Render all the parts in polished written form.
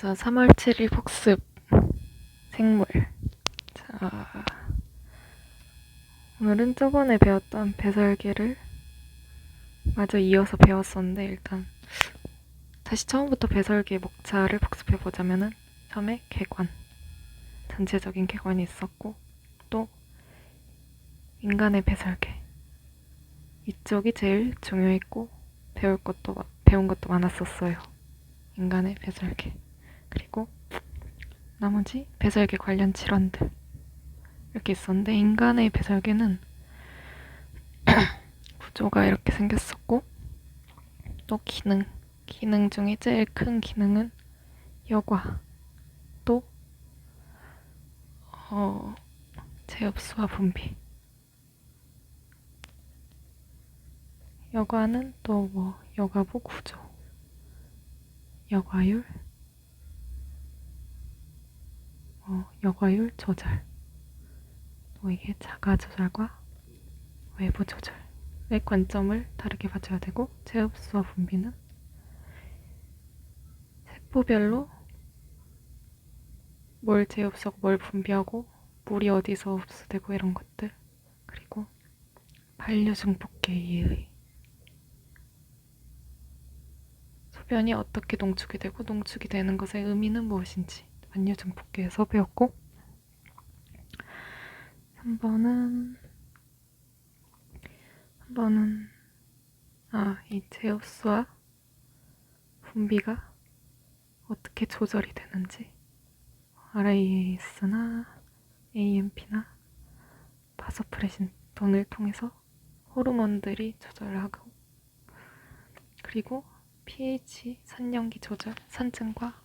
그래서 3월 7일 복습 생물. 자, 오늘은 저번에 배웠던 배설계를 마저 이어서 배웠었는데 일단 다시 처음부터 배설계 목차를 복습해보자면은 처음에 개관, 전체적인 개관이 있었고 또 인간의 배설계 이쪽이 제일 중요했고 배운 것도 많았었어요. 인간의 배설계 그리고 나머지 배설계 관련 질환들 이렇게 있었는데 인간의 배설계는 구조가 이렇게 생겼었고 또 기능 중에 제일 큰 기능은 여과 또 제흡수와 분비. 여과는 또 뭐 여과부 구조, 여과율, 여과율 조절, 또 이게 자가 조절과 외부 조절의 관점을 다르게 봐줘야 되고, 제흡수와 분비는 세포별로 뭘 제흡수하고 뭘 분비하고 물이 어디서 흡수되고 이런 것들, 그리고 반려중폭계의 소변이 어떻게 농축이 되고 농축이 되는 것의 의미는 무엇인지 반려중폭계에서 배웠고, 3번은 이 제흡수와 분비가 어떻게 조절이 되는지 RAAS나 AMP나 바소프레신톤을 통해서 호르몬들이 조절을 하고, 그리고 pH, 산염기 조절, 산증과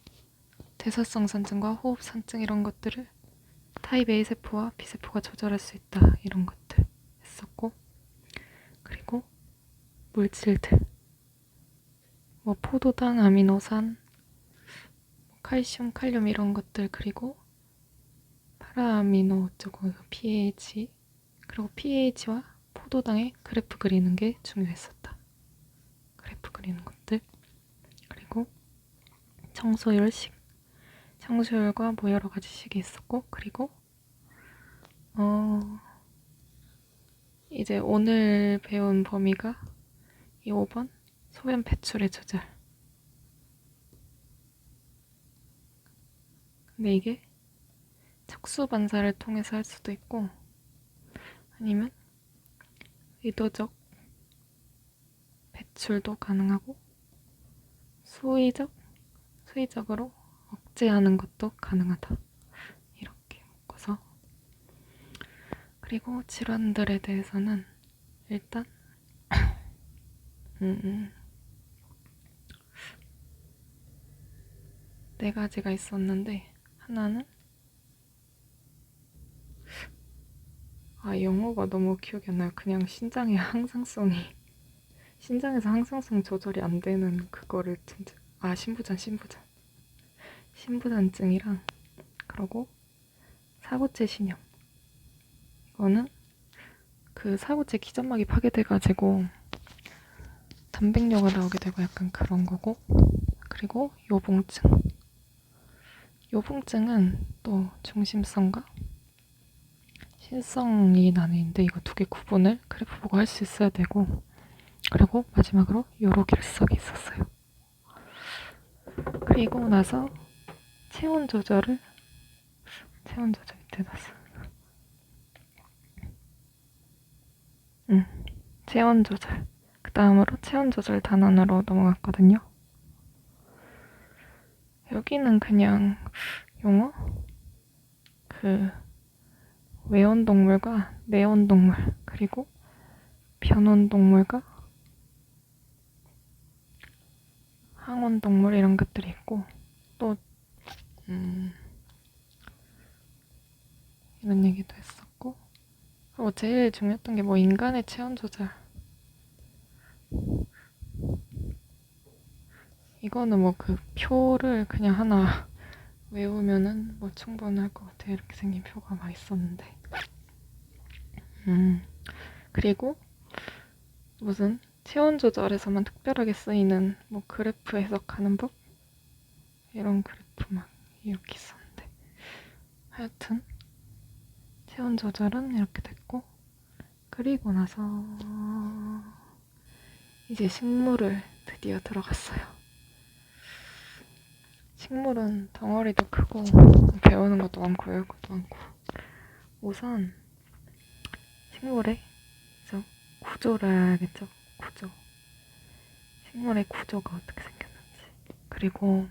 대사성 산증과 호흡 산증 이런 것들을 타입 A 세포와 B 세포가 조절할 수 있다 이런 것들 했었고, 그리고 물질들 뭐 포도당, 아미노산, 칼슘, 칼륨 이런 것들, 그리고 파라아미노 어쩌고 pH, 그리고 pH와 포도당의 그래프 그리는 게 중요했었다. 그래프 그리는 것들, 그리고 청소율과 뭐 여러 가지 식이 있었고, 그리고 이제 오늘 배운 범위가 이 5번 소변 배출의 조절. 근데 이게 척수 반사를 통해서 할 수도 있고 아니면 의도적 배출도 가능하고 수의적으로 억제하는 것도 가능하다. 이렇게 묶어서. 그리고 질환들에 대해서는 일단 네 가지가 있었는데, 하나는 영어가 너무 기억이 안 나요. 그냥 신장에서 항상성 조절이 안 되는 그거를 진짜 신부전증이랑, 그리고 사고체 신염. 이거는 그 사고체 기점막이 파괴돼가지고 단백뇨가 나오게 되고 약간 그런 거고, 그리고 요붕증은 또 중심성과 신성이 나뉘는데 이거 두 개 구분을 그래프 보고 할 수 있어야 되고, 그리고 마지막으로 요로결석이 있었어요. 그리고 나서 체온 조절 밑에 놨어. 체온 조절. 그 다음으로 체온 조절 단원으로 넘어갔거든요. 여기는 그냥 용어? 외온동물과 내온동물, 그리고 변온동물과 항온동물 이런 것들이 있고, 또 이런 얘기도 했었고, 그리고 제일 중요했던 게 뭐 인간의 체온 조절. 이거는 뭐 그 표를 그냥 하나 외우면은 뭐 충분할 것 같아요. 이렇게 생긴 표가 막 있었는데. 그리고 무슨 체온 조절에서만 특별하게 쓰이는 뭐 그래프 해석하는 법 이런 그래프만 이렇게 있었는데, 하여튼 체온 조절은 이렇게 됐고, 그리고 나서 이제 식물을 드디어 들어갔어요. 식물은 덩어리도 크고 배우는 것도 많고 외울 것도 많고, 우선 식물의 구조를 알아야겠죠. 구조. 식물의 구조가 어떻게 생겼는지. 그리고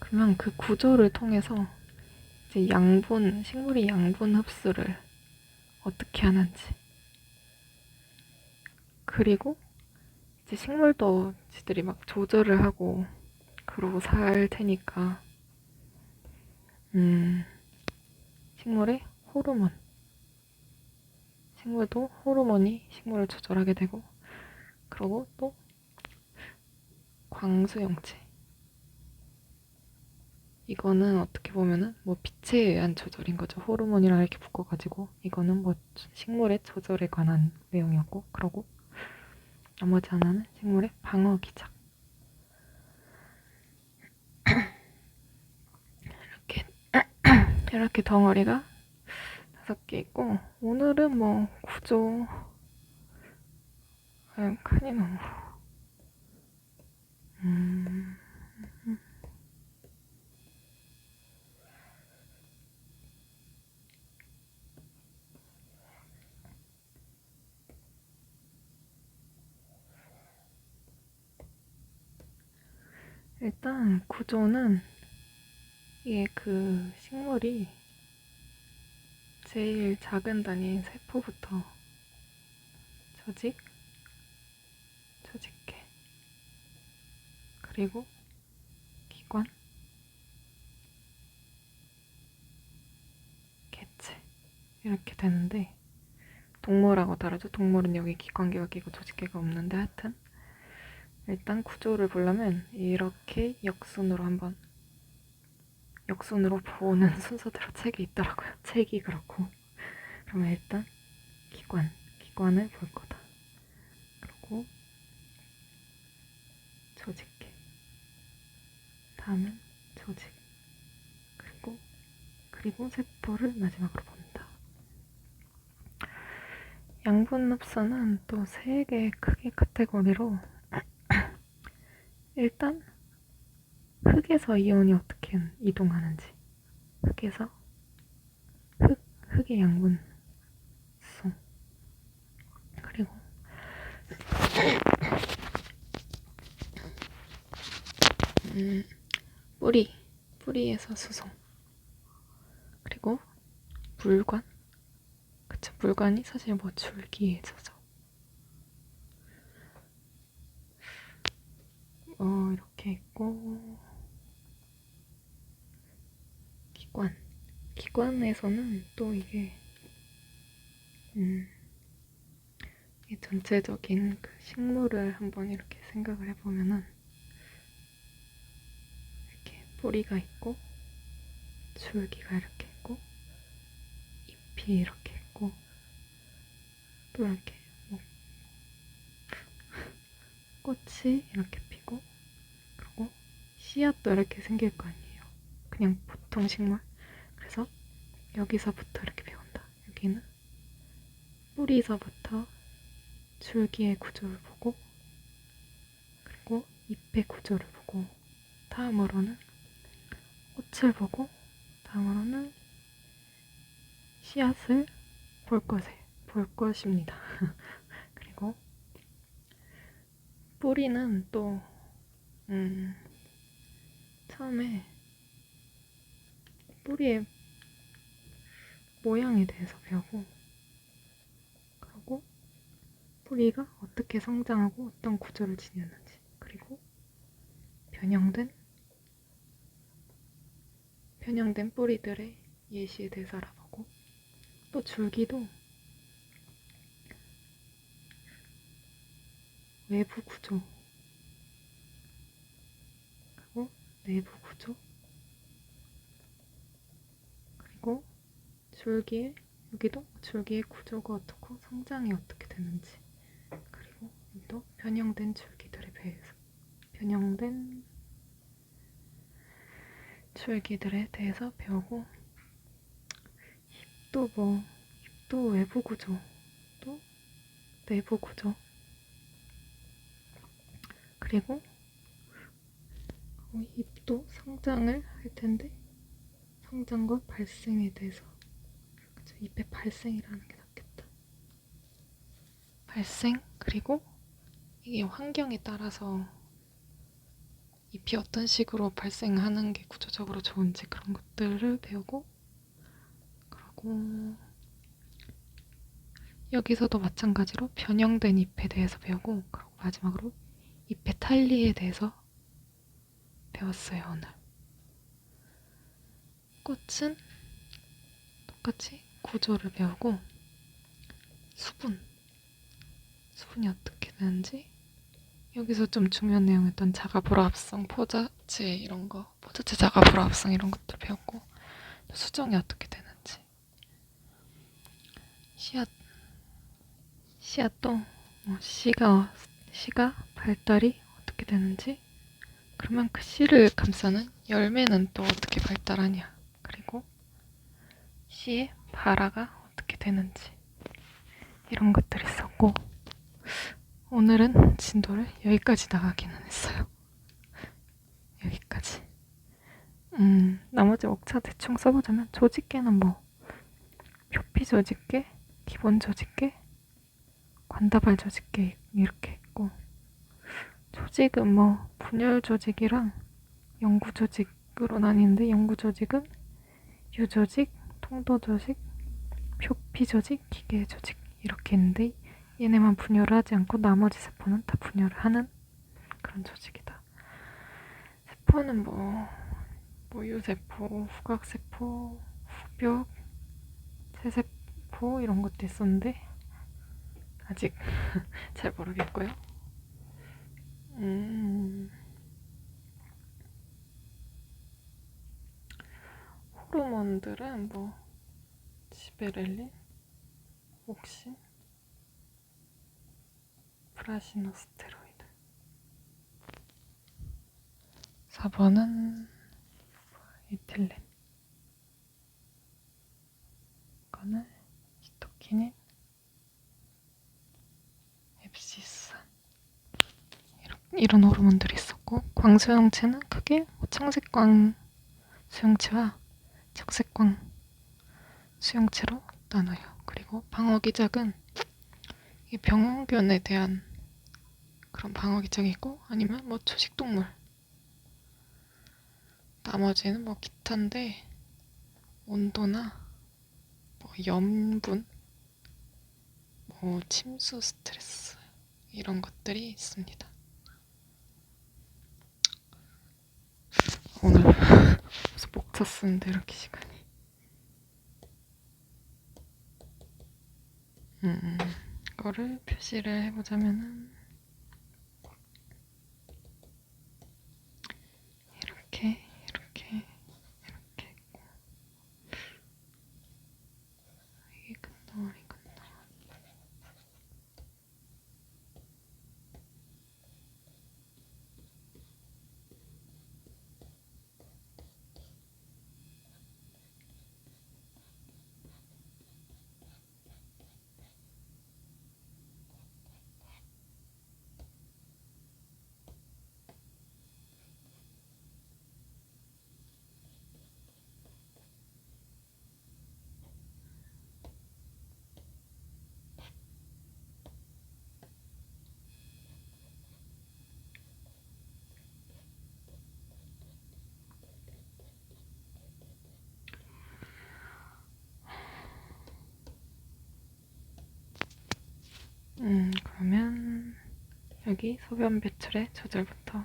그러면 그 구조를 통해서 이제 식물이 양분 흡수를 어떻게 하는지. 그리고 이제 식물도 지들이 막 조절을 하고 그러고 살 테니까, 식물의 호르몬. 식물도 호르몬이 식물을 조절하게 되고, 그리고 또 광수용체. 이거는 어떻게 보면은 뭐 빛에 의한 조절인 거죠. 호르몬이랑 이렇게 묶어가지고, 이거는 뭐 식물의 조절에 관한 내용이었고, 그러고 나머지 하나는 식물의 방어 기작. 이렇게 덩어리가 5개 있고, 오늘은 뭐 구조, 칸이 너무 일단 구조는 이게 그 식물이 제일 작은 단위인 세포부터 조직계, 그리고 기관, 개체 이렇게 되는데, 동물하고 다르죠. 동물은 여기 기관계가 끼고 조직계가 없는데, 하여튼 일단 구조를 보려면 이렇게 역순으로 보는 순서대로 책이 있더라고요. 책이 그렇고. 그러면 일단 기관을 볼 거다. 그리고 조직계, 다음은 조직, 그리고 세포를 마지막으로 본다. 양분 흡수는 또 3개의 크게 카테고리로, 일단 흙에서 이온이 어떻게 이동하는지, 흙의 양분성, 그리고 뿌리에서 수송, 그리고 물관. 그쵸, 물관이 사실 뭐 줄기에서죠. 이렇게 있고, 기관에서는 또 이게 전체적인 그 식물을 한번 이렇게 생각을 해보면은, 이렇게 뿌리가 있고, 줄기가 이렇게 있고, 잎이 이렇게 있고, 또 이렇게 뭐 꽃이 이렇게 피고, 그리고 씨앗도 이렇게 생길 거 아니에요. 그냥 보통 식물. 그래서 여기서부터 이렇게 배운다. 여기는 뿌리서부터 줄기의 구조를 보고, 그리고 잎의 구조를 보고, 다음으로는 꽃을 보고, 다음으로는 씨앗을 볼 것입니다. 그리고 뿌리는 또 처음에 뿌리의 모양에 대해서 배우고, 그리고 뿌리가 어떻게 성장하고 어떤 구조를 지녔는지, 그리고 변형된 뿌리들의 예시에 대해서 알아보고, 또 줄기도 외부 구조, 그리고 내부 구조, 그리고 여기도 줄기의 구조가 어떻고 성장이 어떻게 되는지, 그리고 또 변형된 줄기들에 대해서, 변형된 줄기들에 대해서 배우고, 또 외부 구조, 또 내부 구조, 그리고 잎도 성장을 할 텐데 성장과 발생에 대해서, 그쵸? 잎의 발생이라는 게 낫겠다. 발생, 그리고 이게 환경에 따라서 잎이 어떤 식으로 발생하는 게 구조적으로 좋은지 그런 것들을 배우고, 그리고 여기서도 마찬가지로 변형된 잎에 대해서 배우고, 그리고 마지막으로 잎의 탄리에 대해서 배웠어요, 오늘. 꽃은 똑같이 구조를 배우고, 수분이 어떻게 되는지, 여기서 좀 중요한 내용이었던 자가불합성, 포자체 자가불합성 이런 것들 배웠고, 수정이 어떻게 되는지, 씨앗도 씨가 발달이 어떻게 되는지, 그러면 그 씨를 감싸는 열매는 또 어떻게 발달하냐, 그리고 씨의 발화가 어떻게 되는지, 이런 것들이 있었고, 오늘은 진도를 여기까지 나가기는 했어요. 여기까지. 나머지 옥차 대충 써보자면, 조직계는 표피 조직계, 기본 조직계, 관다발 조직계 이렇게 있고, 조직은 분열 조직이랑 영구 조직으로 나뉘는데, 영구 조직은 유조직, 통도 조직, 표피 조직, 기계 조직 이렇게 있는데, 얘네만 분열을 하지 않고 나머지 세포는 다 분열을 하는 그런 조직이다. 세포는 유세포, 후각세포, 후벽, 세세포 이런 것도 있었는데 아직 잘 모르겠고요. 호르몬들은 지베렐린, 옥신, 프라시노스테로이드. 4번은 이틸렌, 이거는 히토키닌, 앱시산 이런 호르몬들이 있었고, 광수용체는 크게 청색광 수용체와 적색광 수용체로 나눠요. 그리고 방어기작은 병원균에 대한 그런 방어기작이 있고, 아니면 초식동물, 나머지는 기타인데 온도나 염분, 침수 스트레스 이런 것들이 있습니다. 오늘 벌써 목 찼는데 이렇게 시간이. 이거를 표시를 해보자면은 이렇게 있고, 이게 끝덩어리. 그러면 여기 소변 배출의 조절부터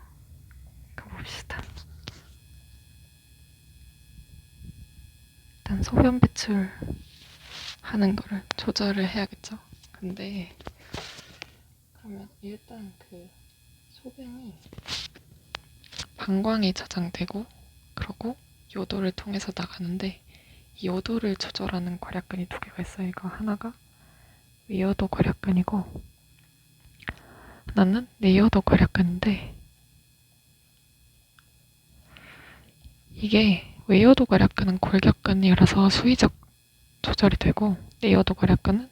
가봅시다. 일단 소변 배출 하는 거를 조절을 해야겠죠. 근데 그러면 일단 그 소변이 방광이 저장되고, 그러고 요도를 통해서 나가는데, 이 요도를 조절하는 괄약근이 두 개가 있어요. 이거 하나가 위요도 괄약근이고, 하나는 내요도 괄약근인데, 이게 외여도괄약근은 골격근이라서 수의적 조절이 되고 내여도괄약근은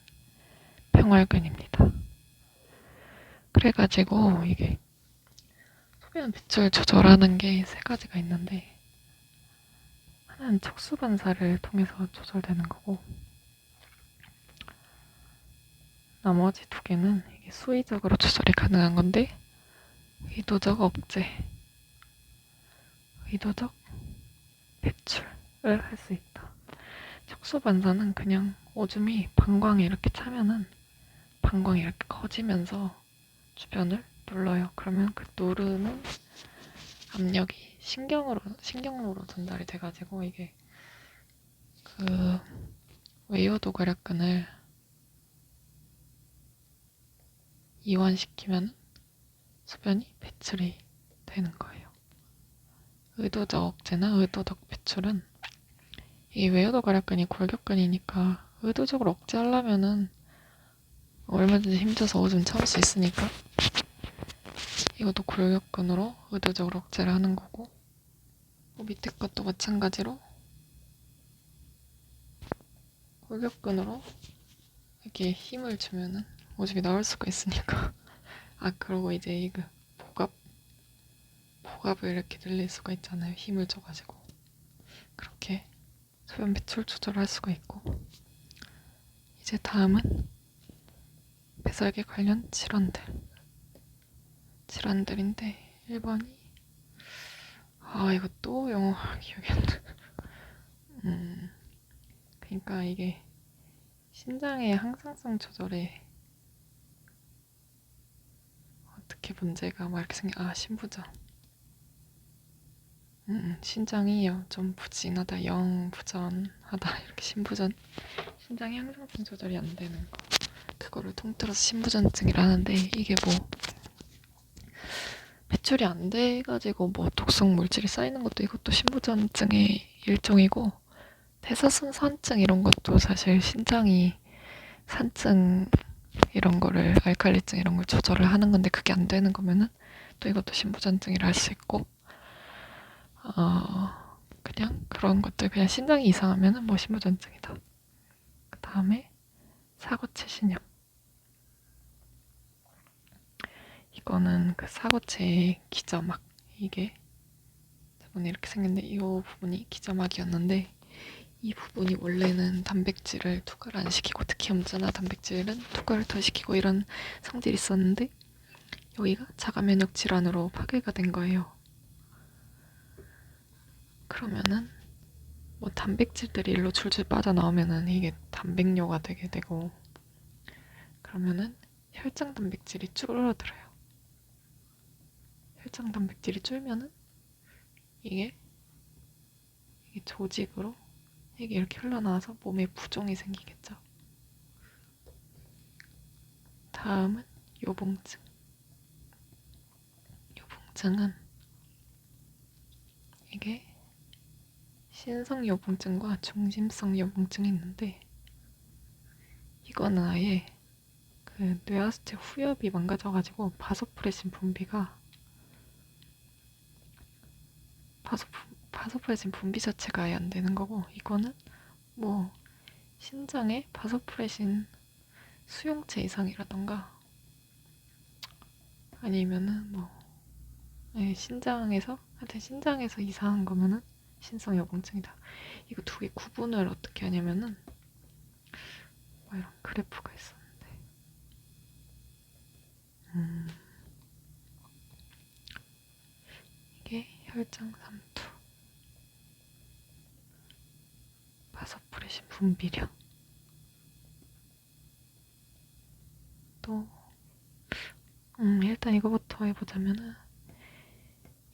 평활근입니다. 그래가지고 이게 소변 배출 조절하는 게 세 가지가 있는데 하나는 척수반사를 통해서 조절되는 거고 나머지 두 개는 이게 수의적으로 조절이 가능한 건데 의도적 억제, 의도적 배출을 할 수 있다. 척수반사는 그냥 오줌이 방광에 이렇게 차면은 방광이 이렇게 커지면서 주변을 눌러요. 그러면 그 누르는 압력이 신경으로 전달이 돼가지고 이게 그 외여도괄약근을 이완시키면 소변이 배출이 되는 거예요. 의도적 억제나 의도적 배출은 이 외여도괄약근이 골격근이니까 의도적으로 억제하려면은 얼마든지 힘줘서 오줌 참을 수 있으니까 이것도 골격근으로 의도적으로 억제를 하는 거고 밑에 것도 마찬가지로 골격근으로 이렇게 힘을 주면은 오줌이 나올 수가 있으니까 그러고 이제 이거 복압을 이렇게 늘릴 수가 있잖아요. 힘을 줘가지고 그렇게 소변 배출 조절할 수가 있고 이제 다음은 배설계 관련 질환들인데 1번이 이거 또 영어 기억이 안 나. 그러니까 이게 신장의 항상성 조절에 어떻게 문제가 막 이렇게 신부전. 신장이 좀 부진하다, 영부전하다 이렇게 신부전. 신장의 항상성 조절이 안 되는 거. 그거를 통틀어서 신부전증이라 하는데 이게 뭐 배출이 안 돼가지고 뭐 독성 물질이 쌓이는 것도 이것도 신부전증의 일종이고 대사선산증 이런 것도 사실 신장이 산증 이런 거를 알칼리증 이런 걸 조절을 하는 건데 그게 안 되는 거면은 또 이것도 신부전증이라 할 수 있고 그냥 그런 것들 그냥 신장이 이상하면은 뭐 신부전증이다. 그 다음에 사고체 신형 이거는 그 사고체의 기저막 이게 저번에 이렇게 생겼는데 이 부분이 기저막이었는데 이 부분이 원래는 단백질을 투과를 안 시키고 특히 염증이나 단백질은 투과를 더 시키고 이런 성질이 있었는데 여기가 자가면역 질환으로 파괴가 된 거예요. 그러면은 뭐 단백질들이 일로 줄줄 빠져나오면은 이게 단백뇨가 되게 되고 그러면은 혈장 단백질이 줄어들어요. 혈장 단백질이 줄면은 이게 조직으로 이게 이렇게 흘러나와서 몸에 부종이 생기겠죠. 다음은 요봉증. 요봉증은 이게 신성 요봉증과 중심성 요봉증이 있는데 이거는 아예 그 뇌하수체 후엽이 망가져가지고 바소프레신 분비가 바소프레신 분비 자체가 아예 안 되는 거고 이거는 뭐 신장에 바소프레신 수용체 이상이라던가 아니면은 뭐 신장에서 이상한 거면은 신성 여봉증이다. 이거 두 개 구분을 어떻게 하냐면은 이런 그래프가 있었는데 이게 혈장 삼투 바소프레신 분비량 또 일단 이거부터 해보자면은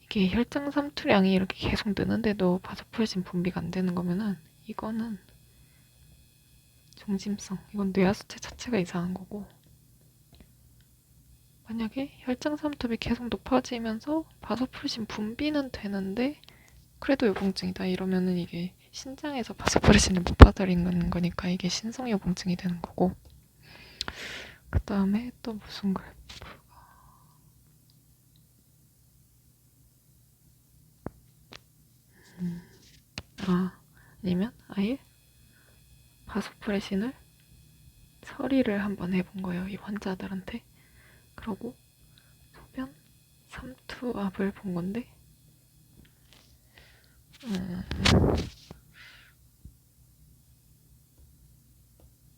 이게 혈장 삼투량이 이렇게 계속 느는데도 바소프레신 분비가 안 되는 거면은 이거는 중심성 이건 뇌하수체 자체가 이상한 거고 만약에 혈장 삼투압이 계속 높아지면서 바소프레신 분비는 되는데 그래도 요봉증이다 이러면은 이게 신장에서 바소프레신을 못 받아들이는 거니까 이게 신성 요봉증이 되는 거고 그 다음에 또 무슨 그래프가 아니면 아예 바소프레신을 처리를 한번 해본 거예요, 이 환자들한테. 그러고 소변 삼투압을 본 건데,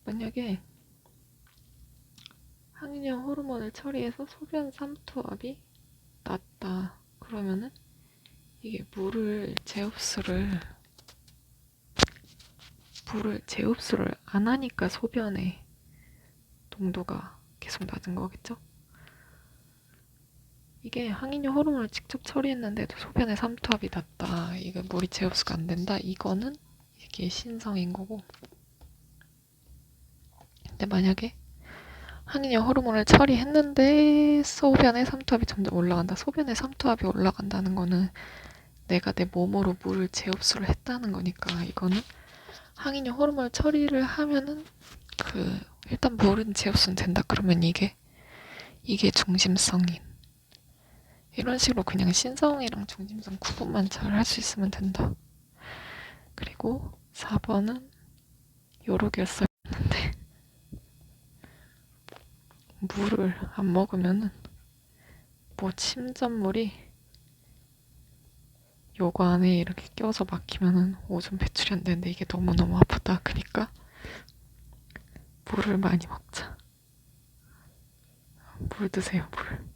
만약에 항인형 호르몬을 처리해서 소변 삼투압이 낮다 그러면은 이게 물을 제흡수를 안 하니까 소변의 농도가 계속 낮은 거겠죠? 이게 항인형 호르몬을 직접 처리했는데도 소변의 삼투압이 낮다, 이게 물이 제흡수가 안 된다, 이거는 이게 신성인 거고. 근데 만약에 항인형 호르몬을 처리했는데 소변의 삼투압이 점점 올라간다. 소변의 삼투압이 올라간다는 거는 내가 내 몸으로 물을 제흡수를 했다는 거니까, 이거는 항인형 호르몬 처리를 하면은 일단 물은 제흡수는 된다. 그러면 이게 중심성인, 이런 식으로 그냥 신성이랑 중심성 구분만 잘 할 수 있으면 된다. 그리고 4번은 요렇게 써있는데, 물을 안 먹으면은 침전물이 요거 안에 이렇게 껴서 막히면은 오줌 배출이 안 되는데 이게 너무너무 아프다. 그니까 물을 많이 먹자. 물 드세요, 물.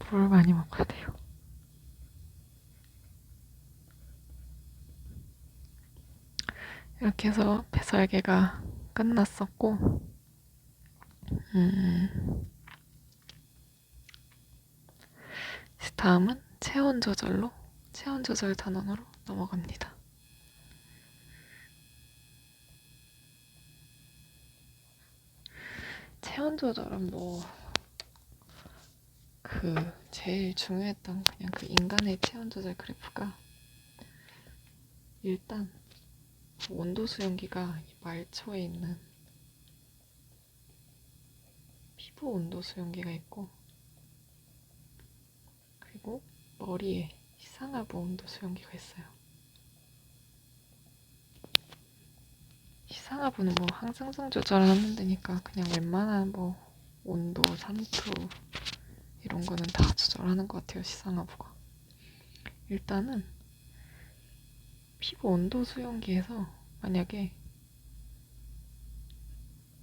물 많이 먹어야 돼요. 이렇게 해서 배설계가 끝났었고, 다음은 체온 조절 단원으로 넘어갑니다. 체온 조절은 제일 중요했던 그냥 인간의 체온 조절 그래프가, 일단 온도 수용기가 말초에 있는 피부 온도 수용기가 있고, 그리고 머리에 시상하부 온도 수용기가 있어요. 시상하부는 항상성 조절을 하는 데니까 그냥 웬만한 온도, 산투 이런 거는 다 조절하는 것 같아요, 시상하부가. 일단은 피부 온도 수용기에서 만약에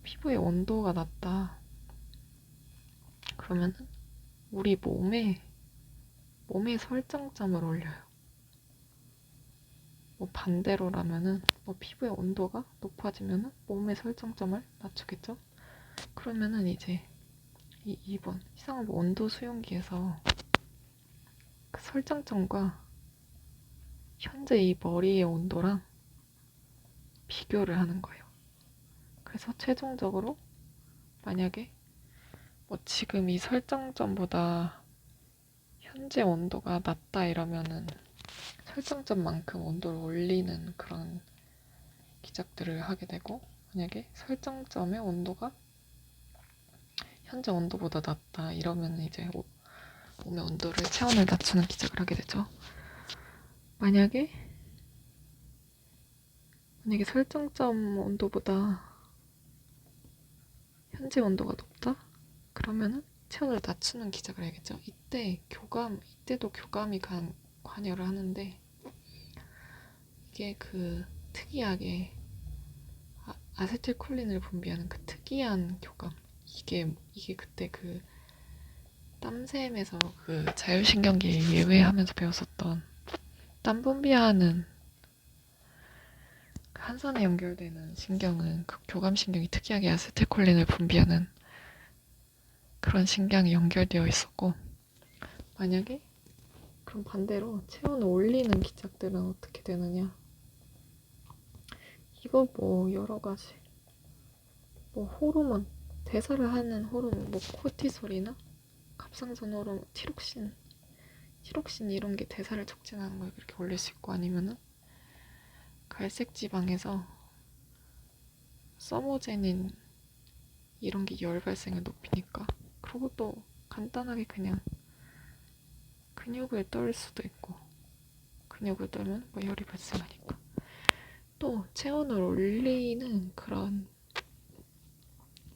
피부의 온도가 낮다 그러면은 우리 몸의 설정점을 올려요. 반대로라면은 피부의 온도가 높아지면은 몸의 설정점을 낮추겠죠? 그러면은 이제 이 2번 시상하부 온도 수용기에서 그 설정점과 현재 이 머리의 온도랑 비교를 하는 거예요. 그래서 최종적으로 만약에 지금 이 설정점보다 현재 온도가 낮다 이러면은 설정점만큼 온도를 올리는 그런 기작들을 하게 되고, 만약에 설정점의 온도가 현재 온도보다 낮다 이러면 이제 몸의 온도를, 체온을 낮추는 기작을 하게 되죠. 만약에 설정점 온도보다 현재 온도가 높다 그러면은 체온을 낮추는 기작을 해야겠죠. 이때도 교감이 관여를 하는데, 이게 특이하게 아세틸콜린을 분비하는 특이한 교감, 이게 그때 땀샘에서 자율신경계 예외하면서 배웠었던 땀 분비하는 한선에 연결되는 신경은 교감신경이 특이하게 아세틸콜린을 분비하는 그런 신경이 연결되어 있었고, 만약에 그럼 반대로 체온을 올리는 기작들은 어떻게 되느냐, 이거 여러 가지 호르몬, 대사를 하는 호르몬, 코티솔이나 갑상선 호르몬, 티록신 이런 게 대사를 촉진하는 걸 그렇게 올릴 수 있고, 아니면은 갈색 지방에서 서모제닌 이런 게 열 발생을 높이니까. 그리고 또 간단하게 그냥 근육을 떨 수도 있고, 근육을 떨면 뭐 열이 발생하니까. 또 체온을 올리는 그런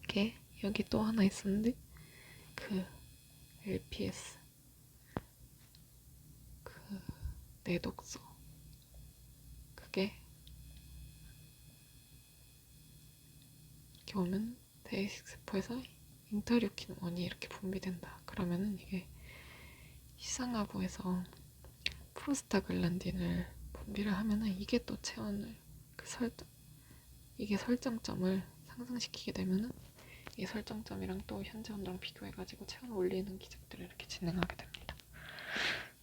게 여기 또 하나 있었는데, 그 LPS, 그 내독소, 그게 이렇게 오면 대이식 세포에서 인터류킨 1이 이렇게 분비된다. 그러면은 이게 시상하부에서 프로스타글란딘을 분비를 하면은 이게 또 체온을 이게 설정점을 상승시키게 되면은 이 설정점이랑 또 현재 온도랑 비교해가지고 체온을 올리는 기적들을 이렇게 진행하게 됩니다.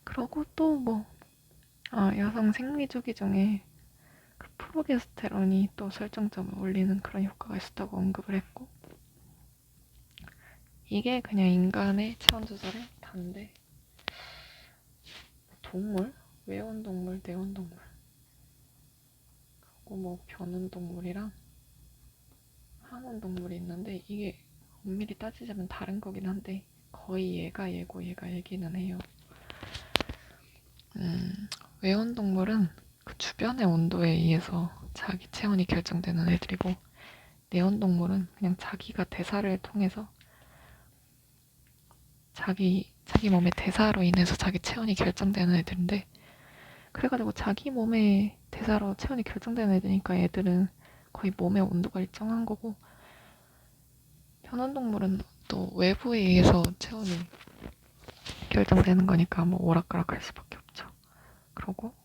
그리고 또 뭐 여성 생리주기 중에 그 프로게스테론이 또 설정점을 올리는 그런 효과가 있었다고 언급을 했고, 이게 그냥 인간의 체온 조절의 단데 동물, 외원동물, 내원동물, 그리고 뭐 변온동물이랑 항온동물이 있는데, 이게 엄밀히 따지자면 다른 거긴 한데 거의 얘가 얘고 얘가 얘기는 해요. 외원동물은 그 주변의 온도에 의해서 자기 체온이 결정되는 애들이고, 내원동물은 그냥 자기가 대사를 통해서 자기 몸의 대사로 인해서 자기 체온이 결정되는 애들인데, 그래가지고 자기 몸의 대사로 체온이 결정되는 애들이니까 애들은 거의 몸의 온도가 일정한 거고, 변온동물은 또 외부에 의해서 체온이 결정되는 거니까 뭐 오락가락할 수밖에 없죠. 그리고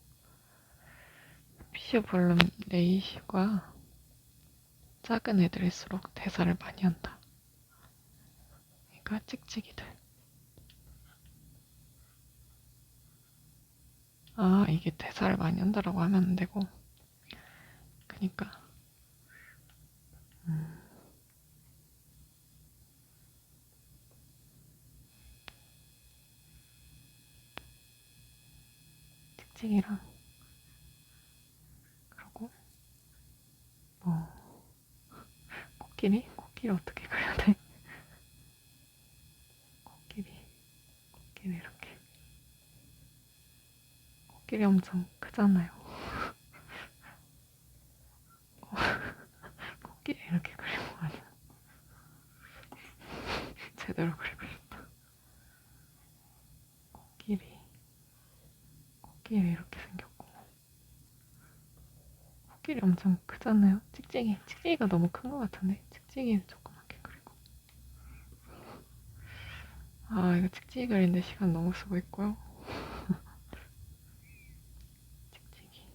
피시오볼륨 레이시오가 작은 애들일수록 대사를 많이 한다. 그러니까 찍찍이들. 이게 대사를 많이 한다라고 하면 안 되고, 그러니까 찍찍이랑, 그리고 뭐 코끼리 어떻게 그려야 돼? 코끼리 이렇게. 코끼리 엄청 크잖아요. 코끼리 이렇게 그리고 아니야. 제대로 그리고 싶다. 코끼리 이렇게 생겼고, 코끼리 엄청 크잖아요. 찍찍이가 너무 큰 것 같은데, 찍찍이는 조그맣게 그리고. 이거 찍찍이 그리는데 시간 너무 쓰고 있고요. 찍찍이.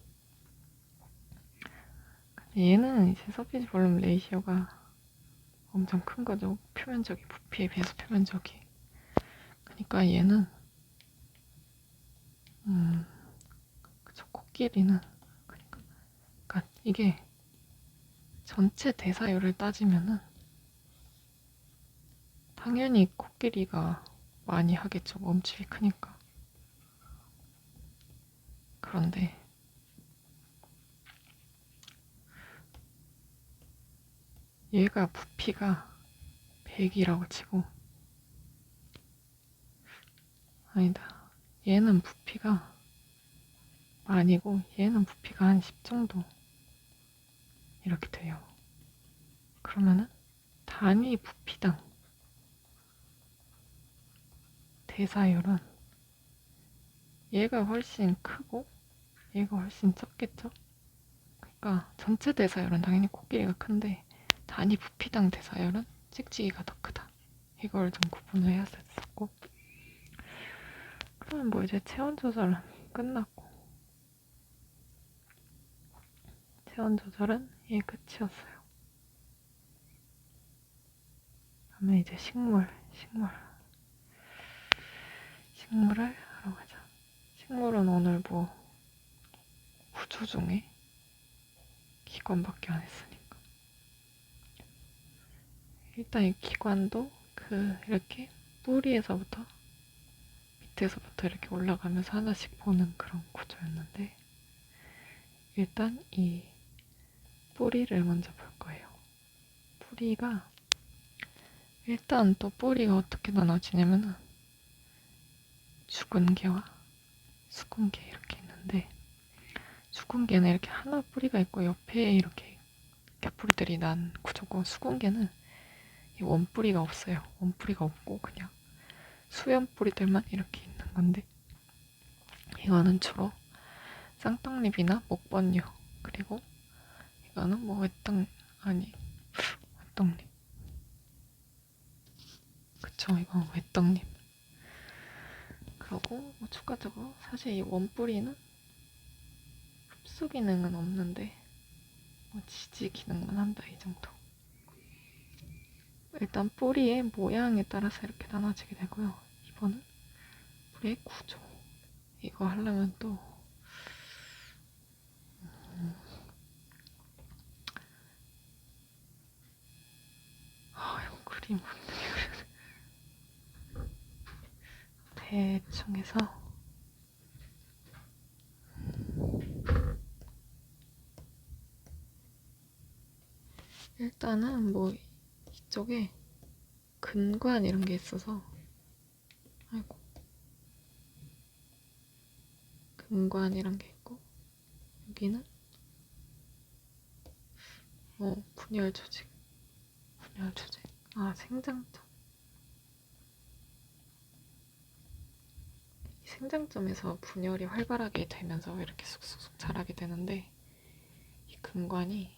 근데 얘는 이제 서피지 볼륨 레이시오가 엄청 큰 거죠. 표면적이 부피에 비해서 표면적이. 그러니까 얘는 그쵸, 코끼리는 그러니까 이게 전체 대사율을 따지면은 당연히 코끼리가 많이 하겠죠. 몸집이 크니까. 그런데 얘가 부피가 100이라고 치고, 아니다, 얘는 부피가 아니고 얘는 부피가 한 10 정도 이렇게 돼요. 그러면은 단위 부피당 대사율은 얘가 훨씬 크고 얘가 훨씬 적겠죠? 그러니까 전체 대사율은 당연히 코끼리가 큰데 단위 부피당 대사율은 찍찍이가 더 크다. 이걸 좀 구분을 해야 됐었고, 그러면 뭐 이제 체온 조절은 끝났고, 체온 조절은 이게 끝이었어요. 그러면 이제 식물을 하러 가자. 식물은 오늘 뭐 구조 중에 기관밖에 안 했으니까. 일단 이 기관도 이렇게 뿌리에서부터 밑에서부터 이렇게 올라가면서 하나씩 보는 그런 구조였는데, 일단 이 뿌리를 먼저 볼 거예요. 뿌리가 일단 또 뿌리가 어떻게 나눠지냐면은 죽은 개와 수군 개 이렇게 있는데, 죽은 개는 이렇게 하나 뿌리가 있고 옆에 이렇게 겹뿌리들이 난 구조고, 수군 개는 이 원뿌리가 없어요. 원뿌리가 없고 그냥 수연 뿌리들만 이렇게 있는 건데, 이거는 주로 쌍떡잎이나 목번류, 그리고 이거는 뭐 외떡잎, 그쵸, 이건 외떡잎. 그리고 뭐 추가적으로 사실 이 원뿌리는 흡수 기능은 없는데 뭐 지지 기능만 한다, 이 정도. 일단 뿌리의 모양에 따라서 이렇게 나눠지게 되고요. 이번은 뿌리의 구조, 이거 하려면 또 이거 그림 대충 해서 일단은 뭐 이쪽에 근관 이런 게 있어서, 근관이란 게 있고, 여기는 분열 조직, 생장점. 이 생장점에서 분열이 활발하게 되면서 이렇게 쑥쑥쑥 자라게 되는데, 이 근관이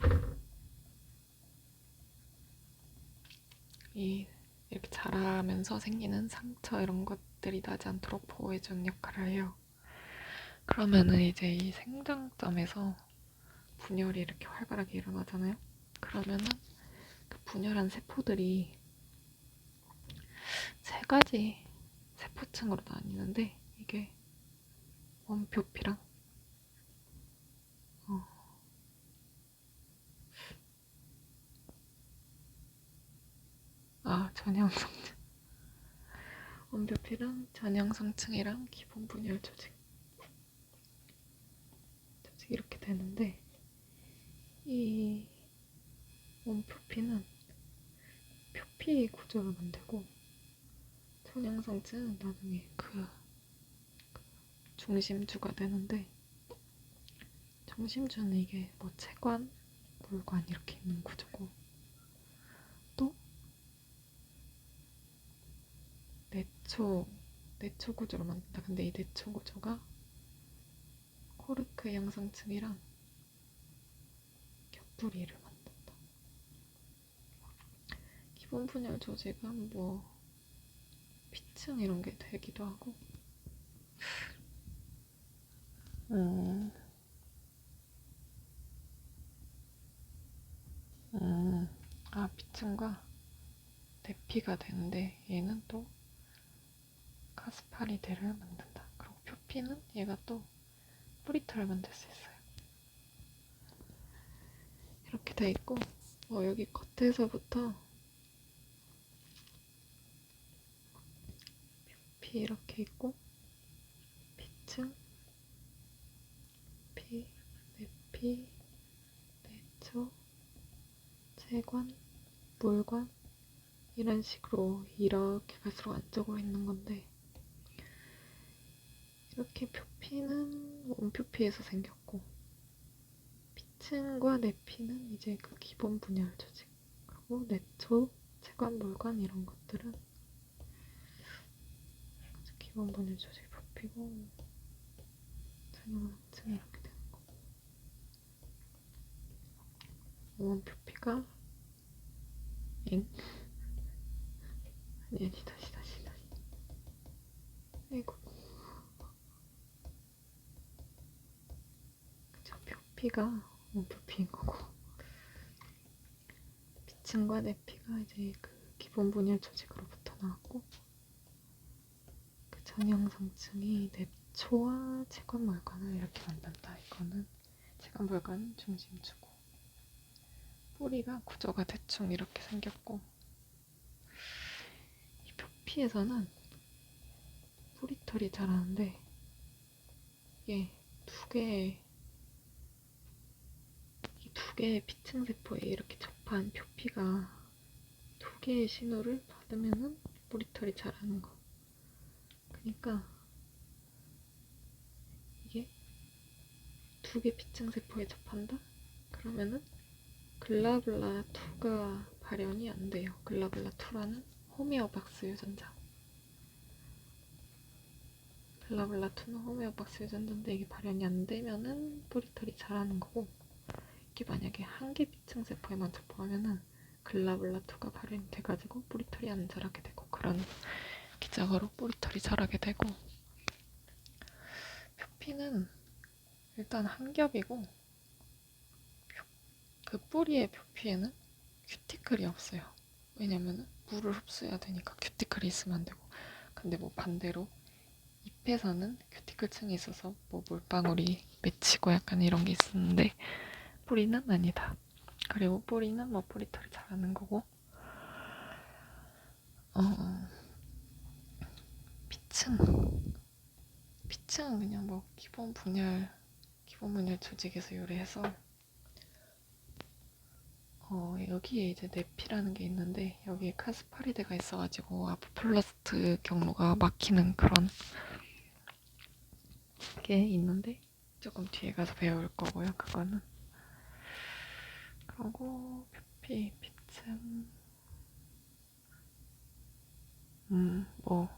이렇게 자라면서 생기는 상처 이런 것들이 나지 않도록 보호해주는 역할을 해요. 그러면은 이제 이 생장점에서 분열이 이렇게 활발하게 일어나잖아요. 그러면은 그 분열한 세포들이 세 가지 세포층으로 나뉘는데, 이게 원표피랑 전형성층, 원표피랑 전형성층이랑 기본 분열 조직 이렇게 되는데, 이 원표피는 표피 구조를 만들고, 전형성층은 나중에 그 중심주가 되는데, 중심주는 이게 뭐 체관, 물관 이렇게 있는 구조고, 또 내초 구조로 만든다. 근데 이 내초 구조가 코르크 양상층이랑 겹뿌리를 만든다. 기본 분열 조직은 뭐 피층 이런 게 되기도 하고, 피층과 대피가 되는데, 얘는 또 카스파리데를 만든다. 그리고 표피는 얘가 또 뿌리털을 만들 수 있어요. 이렇게 돼 있고, 여기 겉에서부터 피 이렇게 있고, 피층, 피, 내피, 내초, 체관, 물관 이런 식으로 이렇게 갈수록 안쪽으로 있는 건데, 이렇게 표피는 원표피에서 생겼고, 피층과 내피는 이제 그 기본 분열 조직, 그리고 내초, 체관, 물관 이런 것들은 기본 분열 조직 표피고, 전형성층 이렇게 되는 거고, 원표피가 아니 다시 아이고, 그쵸, 표피가 원표피인 거고, 피층과 내피가 이제 그 기본 분열 조직으로부터 나왔고, 그 전형성층이 내초와 체관물관을 이렇게 만든다. 이거는 체관물관은 중심주고, 뿌리가 구조가 대충 이렇게 생겼고, 이 표피에서는 뿌리털이 자라는데, 이게 두 개의 피층세포에 이렇게 접한 표피가 두 개의 신호를 받으면은 뿌리털이 자라는 거. 그러니까 두 개 피층세포에 접한다? 그러면은 글라블라2가 발현이 안 돼요. 글라블라2라는 호메오박스 유전자. 글라블라2는 호메오박스 유전자인데 이게 발현이 안 되면은 뿌리털이 자라는 거고, 이게 만약에 한 개 피층세포에만 접하면은 글라블라2가 발현이 돼가지고 뿌리털이 안 자라게 되고, 그런 기작으로 뿌리털이 자라게 되고, 표피는 일단 한 겹이고, 그 뿌리의 표피에는 큐티클이 없어요. 왜냐면은 물을 흡수해야 되니까 큐티클이 있으면 안 되고. 근데 뭐 반대로 잎에서는 큐티클층이 있어서 뭐 물방울이 맺히고 약간 이런 게 있었는데, 뿌리는 아니다. 그리고 뿌리는 뭐 뿌리털이 자라는 거고, 피층. 피층은 그냥 뭐 기본 분열 조직에서 유래해서, 여기에 이제 네피라는 게 있는데, 여기에 카스파리드가 있어가지고 아포플라스트 경로가 막히는 그런 게 있는데, 조금 뒤에 가서 배울 거고요, 그거는. 그리고 표피, 피층, 뭐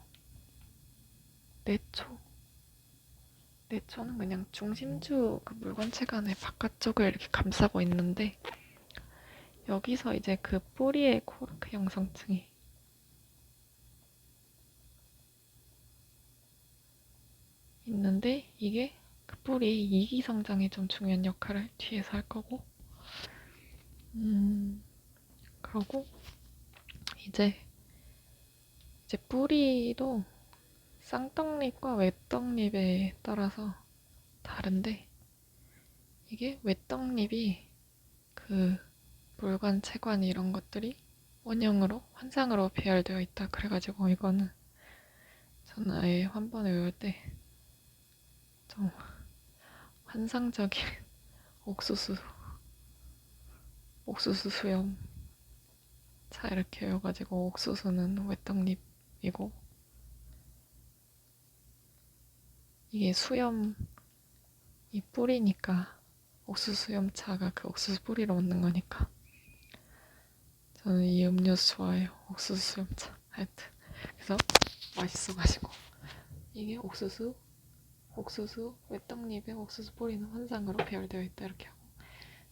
내초는 그냥 중심주 그 물관체관의 바깥쪽을 이렇게 감싸고 있는데, 여기서 이제 그 뿌리의 코르크 형성층이 있는데, 이게 그 뿌리 이기 성장에 좀 중요한 역할을 뒤에서 할 거고, 그러고 이제 뿌리도 쌍떡잎과 외떡잎에 따라서 다른데, 이게 외떡잎이 그 물관, 체관 이런 것들이 원형으로 환상으로 배열되어 있다. 그래가지고 이거는 저는 아예 한 번에 외울 때 좀 환상적인 옥수수 수염 자 이렇게 외워가지고, 옥수수는 외떡잎이고, 이게 수염이 뿌리니까 옥수수 수염차가 그 옥수수 뿌리로 만든 거니까 저는 이 음료수 좋아해요. 옥수수 수염차. 하여튼 그래서 맛있어가지고, 이게 옥수수 외떡잎에 옥수수 뿌리는 환상으로 배열되어 있다 이렇게 하고,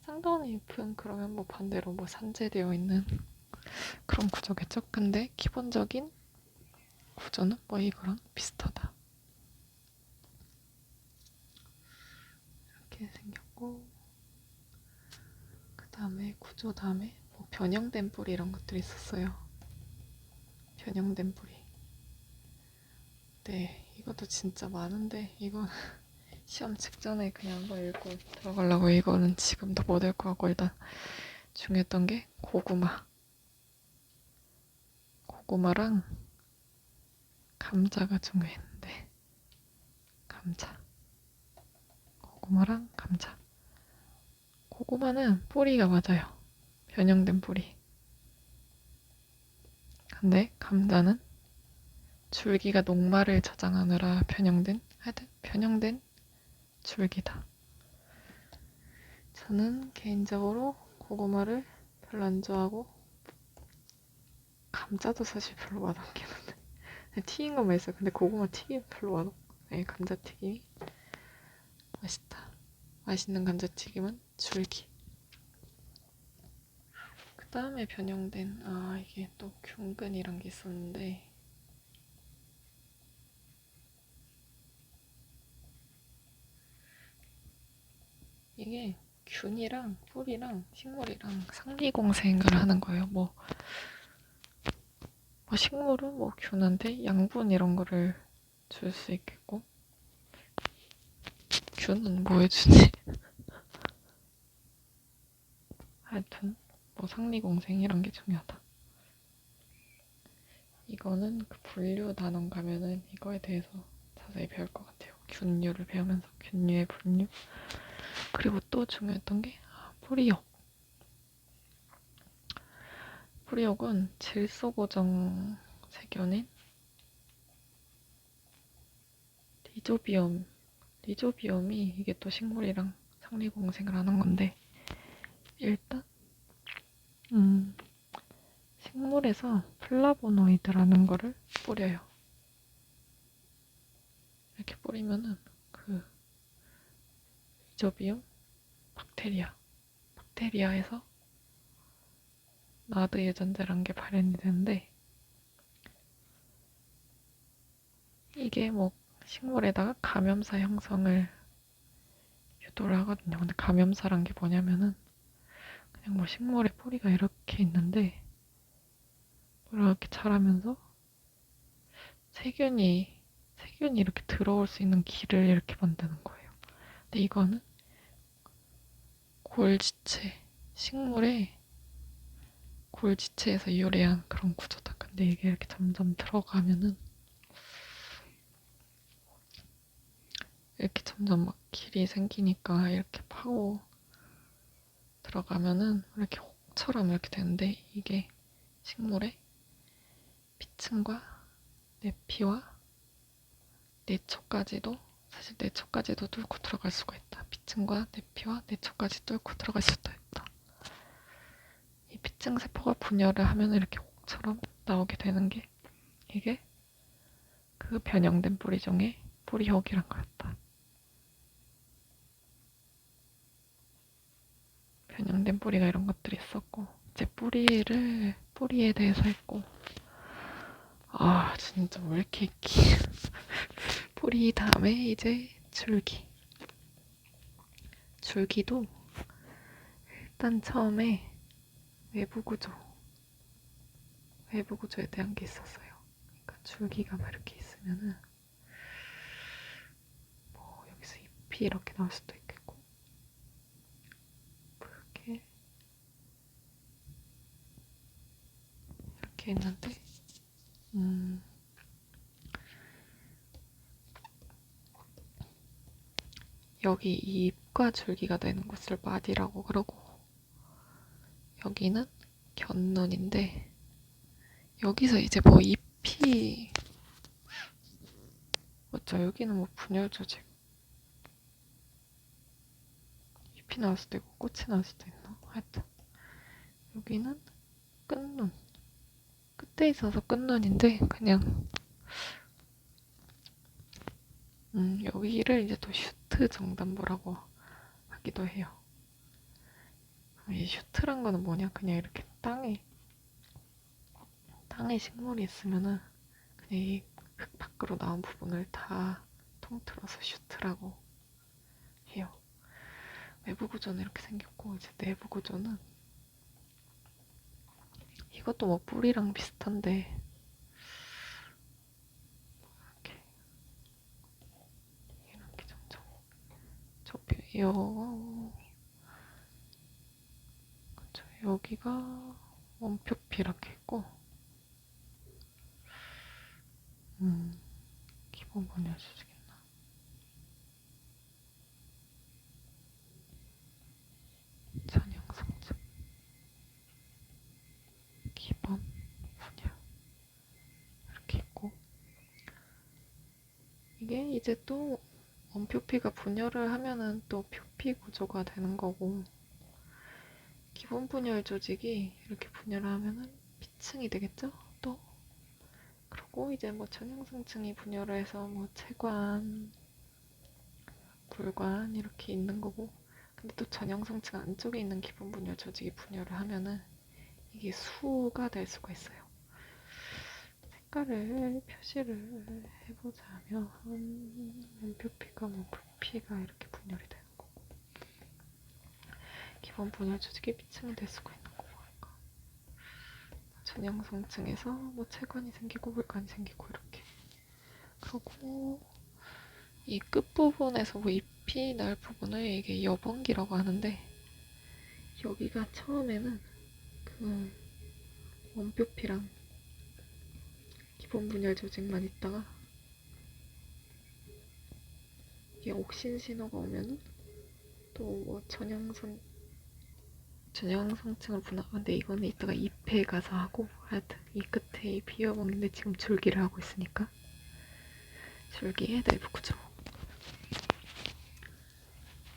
쌍떡잎은 그러면 뭐 반대로 뭐 산재되어 있는 그런 구조겠죠. 근데 기본적인 구조는 뭐 이거랑 비슷하다 이렇게 생겼고, 그 다음에 구조 다음에 뭐 변형된 뿌리 이런 것들이 있었어요. 변형된 뿌리. 네, 이것도 진짜 많은데 이건 시험 직전에 그냥 한번 읽고 들어가려고. 이거는 지금도 못 읽고 하고, 일단 중요했던 게 고구마랑 감자가 중요했는데, 고구마랑 감자. 고구마는 뿌리가 맞아요. 변형된 뿌리. 근데 감자는 줄기가 녹말을 저장하느라 변형된 줄기다. 저는 개인적으로 고구마를 별로 안 좋아하고, 감자도 사실 별로 맛없긴 한데 튀긴 건 맛있어요. 근데 고구마 튀김 별로 맛없고, 네, 감자튀김이 맛있다. 맛있는 감자튀김은 줄기. 그 다음에 변형된, 이게 또 균근이란 게 있었는데, 이게 균이랑 뿌리랑 식물이랑 상리공생을 하는 거예요. 뭐 식물은 뭐 균한테 양분 이런 거를 줄 수 있겠고, 균은 뭐 해주지? 하여튼 뭐 상리공생 이런 게 중요하다. 이거는 그 분류 단원 가면은 이거에 대해서 자세히 배울 것 같아요. 균류를 배우면서 균류의 분류. 그리고 또 중요했던 게 뿌리역. 뿌리역은 질소고정 세균인 리조비움이, 이게 또 식물이랑 상리공생을 하는 건데, 일단 식물에서 플라보노이드라는 거를 뿌려요. 이렇게 뿌리면은 그 이조비움 박테리아에서 나드 유전자라는 게 발현이 되는데, 이게 뭐 식물에다가 감염사 형성을 유도를 하거든요. 근데 감염사란 게 뭐냐면은 그냥 뭐 식물에 뿌리가 이렇게 있는데 이렇게 자라면서 세균이 이렇게 들어올 수 있는 길을 이렇게 만드는 거예요. 근데 이거는 식물의 골지체에서 유래한 그런 구조다. 근데 이게 이렇게 점점 들어가면은 이렇게 점점 막 길이 생기니까 이렇게 파고 들어가면은 이렇게 혹처럼 이렇게 되는데, 이게 식물의 피층과 내피와 내초까지도, 사실 내초까지도 뚫고 들어갈 수가 있다. 피층과 내피와 내초까지 뚫고 들어갈 수도 있다. 이 피층 세포가 분열을 하면 이렇게 혹처럼 나오게 되는 게, 이게 그 변형된 뿌리종의 뿌리혹이란 거였다. 변형된 뿌리가 이런 것들이 있었고, 이제 뿌리에 대해서 했고, 진짜 왜 이렇게 뿌리 다음에 이제 줄기도 일단 처음에 외부 구조에 대한 게 있었어요. 그러니까 줄기가 막 이렇게 있으면은 뭐 여기서 잎이 이렇게 나올 수도 있겠고, 이렇게 있는데, 여기 잎과 줄기가 되는 곳을 마디라고 그러고, 여기는 곁눈인데, 여기서 이제 뭐 잎이, 맞죠? 여기는 뭐 분열 조직, 잎이 나올 수도 있고 꽃이 나올 수도 있나? 하여튼 여기는 끝눈, 끝에 있어서 끝눈인데, 그냥 여기를 이제 또 슈트 정단부라고 하기도 해요. 이 슈트란 거는 뭐냐? 그냥 이렇게 땅에 식물이 있으면은 그냥 이 흙 밖으로 나온 부분을 다 통틀어서 슈트라고 해요. 외부 구조는 이렇게 생겼고, 이제 내부 구조는 이것도 뭐 뿌리랑 비슷한데, 이렇게 점점 좁혀요. 그쵸, 여기가 원표피 이렇게 있고, 기본 분열 조직이나 전형성층, 기본 분열 이렇게 있고, 이게 이제 또 원표피가 분열을 하면은 또 표피 구조가 되는 거고, 기본 분열 조직이 이렇게 분열을 하면은 피층이 되겠죠? 또 그리고 이제 뭐 전형성층이 분열을 해서 뭐 채관, 불관 이렇게 있는 거고, 근데 또 전형성층 안쪽에 있는 기본 분열 조직이 분열을 하면은 이게 수가 될 수가 있어요. 색깔을 표시를 해보자면 원표피가 뭐 부피가 이렇게 분열이 되는 거고, 기본 분열 조직이 피층이 될 수가 있는 거고, 그러니까 전형성층에서 뭐 채관이 생기고 불관이 생기고 이렇게. 그리고 이 끝부분에서 뭐 잎이 날 부분을 이게 여번기라고 하는데, 여기가 처음에는 그 원표피랑 기본 분열 조직만 있다가 이게 옥신 신호가 오면은 또 뭐 전형성층을 분화하는데, 이거는 이따가 잎에 가서 하고, 하여튼 이 끝에 잎이 여번기인데 지금 줄기를 하고 있으니까 줄기의 내부 구조.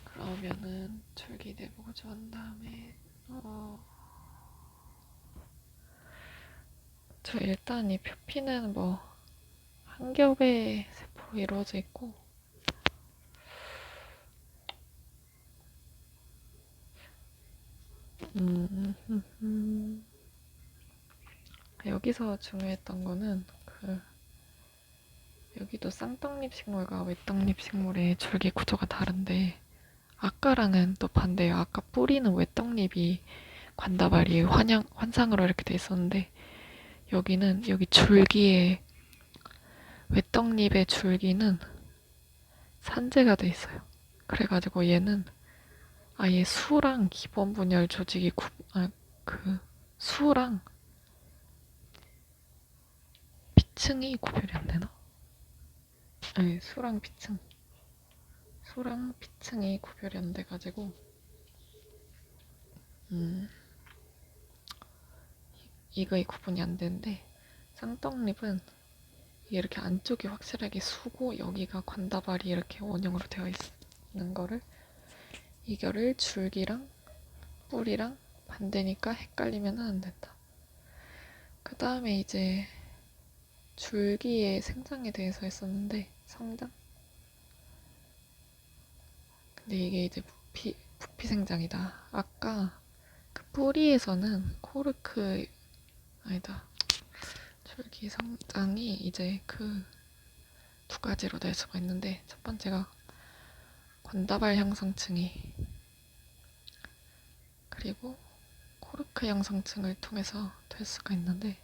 그럼 그러면은 줄기 내보고 한 다음에 저 일단 이 표피는 뭐 한 겹의 세포로 이루어져 있고 여기서 중요했던 거는 여기도 쌍떡잎 식물과 외떡잎 식물의 줄기 구조가 다른데 아까랑은 또 반대예요. 아까 뿌리는 외떡잎이 관다발이 환상으로 이렇게 돼 있었는데 여기는 여기 줄기에 외떡잎의 줄기는 산재가 돼 있어요. 그래가지고 얘는 아예 수랑 기본 분열 조직이 수랑 피층이 구별이 안 되나? 아니 수랑 피층이 구별이 안 돼가지고 이거의 구분이 안 되는데 쌍떡잎은 이렇게 안쪽이 확실하게 수고 여기가 관다발이 이렇게 원형으로 되어 있는 거를 이거를 줄기랑 뿌리랑 반대니까 헷갈리면 안 된다. 그 다음에 이제 줄기의 생장에 대해서 했었는데 성장? 근데 이게 이제 부피 생장이다. 아까 그 뿌리에서는 아니다. 줄기 성장이 이제 그 두 가지로 될 수가 있는데 첫 번째가 관다발 형성층이 그리고 코르크 형성층을 통해서 될 수가 있는데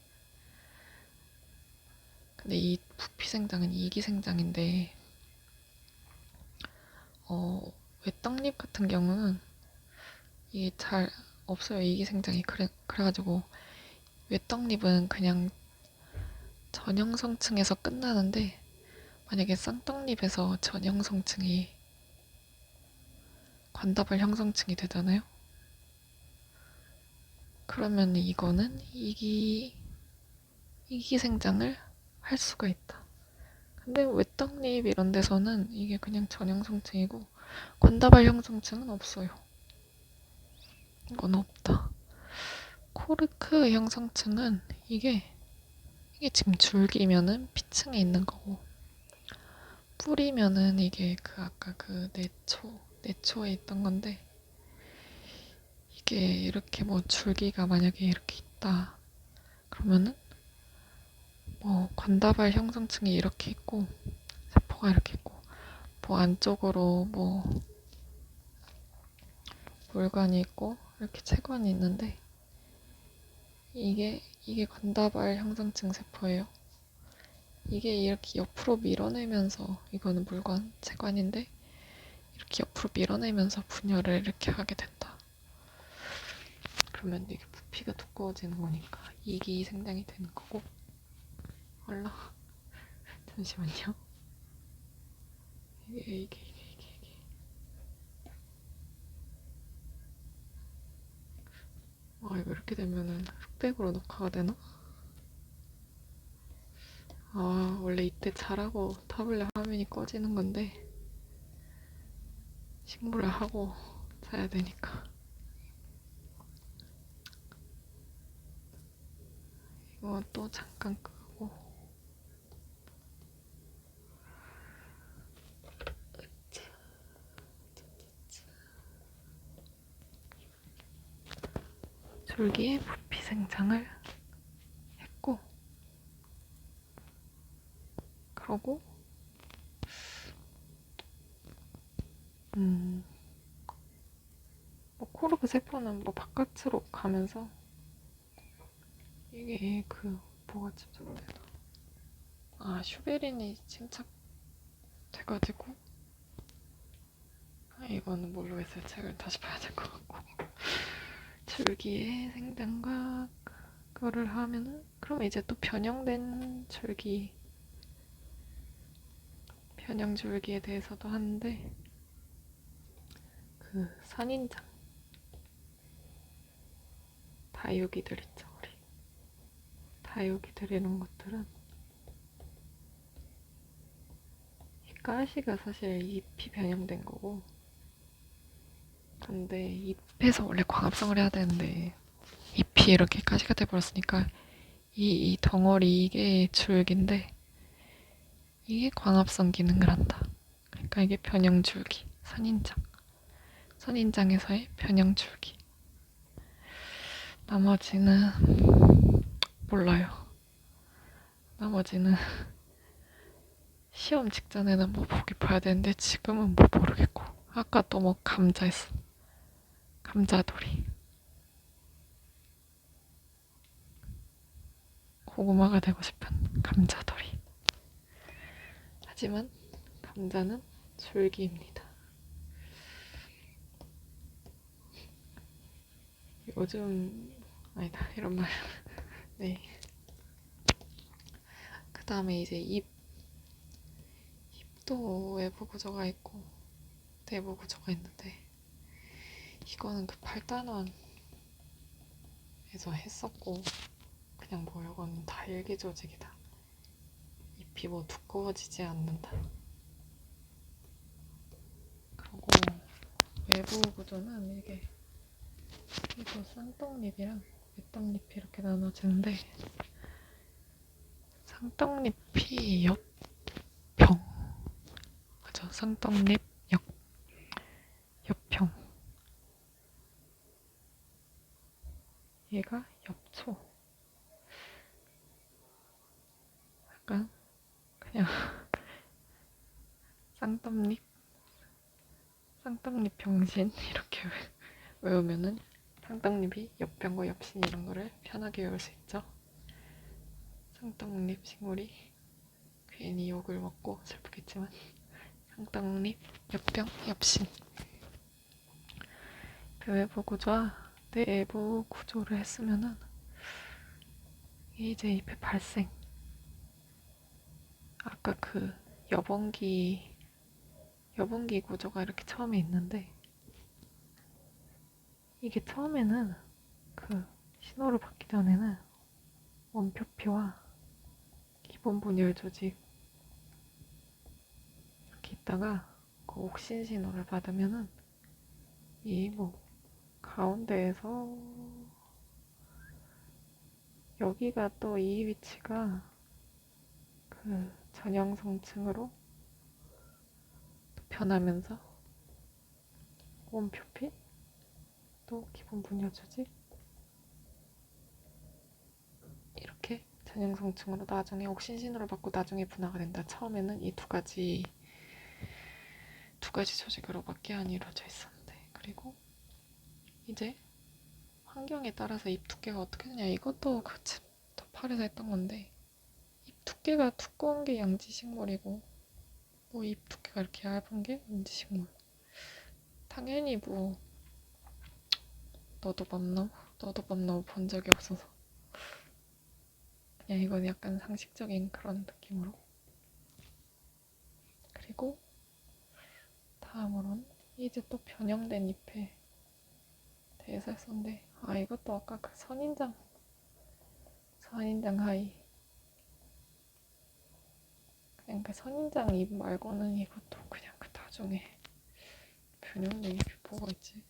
근데 이 부피 생장은 이기 생장인데 외떡잎 같은 경우는 이게 잘 없어요. 이기 생장이 그래가지고 외떡잎은 그냥 전형성층에서 끝나는데 만약에 쌍떡잎에서 전형성층이 관다발 형성층이 되잖아요. 그러면 이거는 이기생장을 할 수가 있다. 근데 외떡잎 이런 데서는 이게 그냥 전형성층이고 관다발 형성층은 없어요. 이건 없다. 코르크 형성층은 이게 지금 줄기면은 피층에 있는 거고 뿌리면은 이게 아까 내초에 있던 건데 이게 이렇게 뭐 줄기가 만약에 이렇게 있다 그러면은 뭐 관다발 형성층이 이렇게 있고 세포가 이렇게 있고 뭐 안쪽으로 뭐 물관이 있고 이렇게 체관이 있는데 이게 관다발 형성층 세포예요. 이게 이렇게 옆으로 밀어내면서 이거는 물관 체관인데 이렇게 옆으로 밀어내면서 분열을 이렇게 하게 된다. 그러면 이게 부피가 두꺼워지는 거니까 이기 생장이 되는 거고 얼라 잠시만요. 이게 이거 이렇게 되면은 흑백으로 녹화가 되나? 원래 이때 잘하고 타블렛 화면이 꺼지는 건데 식물을 하고 자야 되니까 이거 또 잠깐 끄고 줄기에 부피 생장을 했고 그러고 뭐 코르크 세포는 뭐 바깥으로 가면서 이게 뭐가 침착되나 슈베린이 침착돼가지고 이거는 뭘로 했어요? 책을 다시 봐야 될 것 같고 줄기의 생장과 그거를 하면은 그럼 이제 또 변형 줄기에 대해서도 하는데 선인장 다육이들 있죠 우리 다육이들 이런 것들은 이 가시가 사실 잎이 변형된 거고 근데 잎에서 원래 광합성을 해야 되는데 잎이 이렇게 가시가 돼버렸으니까 이 덩어리 이게 줄기인데 이게 광합성 기능을 한다. 그러니까 이게 변형줄기, 선인장에서의 변형줄기. 나머지는 몰라요. 나머지는 시험 직전에는 뭐 보기 봐야 되는데 지금은 뭐 모르겠고. 아까 또 뭐 감자 했어. 감자돌이. 고구마가 되고 싶은 감자돌이. 하지만 감자는 줄기입니다. 요즘 아니다 이런 말. 네. 그 다음에 이제 잎도 외부 구조가 있고 내부 구조가 있는데 이거는 그 8단원에서 했었고 그냥 뭐 이건 다 일기 조직이다. 잎이 뭐 두꺼워지지 않는다. 그리고 외부 구조는 이거 쌍떡잎이랑 외떡잎이 이렇게 나눠지는데 쌍떡잎이 옆평 맞아 쌍떡잎 옆평 얘가 옆초 약간 그냥 쌍떡잎 병신 이렇게 외우면은 쌍떡잎이 옆병과 옆신 이런 거를 편하게 외울 수 있죠. 쌍떡잎 식물이 괜히 욕을 먹고 슬프겠지만 쌍떡잎 옆병 옆신 그 외부 구조와 내부 구조를 했으면은 이제 잎의 발생 아까 그 여봉기 구조가 이렇게 처음에 있는데 이게 처음에는 그 신호를 받기 전에는 원표피와 기본 분열 조직 이렇게 있다가 그 옥신 신호를 받으면은 이 뭐 가운데에서 여기가 또 이 위치가 그 전형성층으로 변하면서 원표피 또 기본 분열 조직 이렇게 전형성층으로 나중에 옥신신호를 받고 나중에 분화가 된다. 처음에는 이 두 가지 조직으로밖에 안 이루어져 있었는데 그리고 이제 환경에 따라서 잎 두께가 어떻게 되냐 이것도 더 팔에서 했던 건데 잎 두께가 두꺼운 게 양지식물이고 뭐 잎 두께가 이렇게 얇은 게 음지식물. 당연히 뭐 너도 밤나무 본 적이 없어서 그냥 이건 약간 상식적인 그런 느낌으로. 그리고 다음으로는 이제 또 변형된 잎에 대해서 했었는데 이것도 아까 그 선인장 하이 그냥 그 선인장 잎 말고는 이것도 그냥 그 나중에 변형된 잎이 뭐가 있지?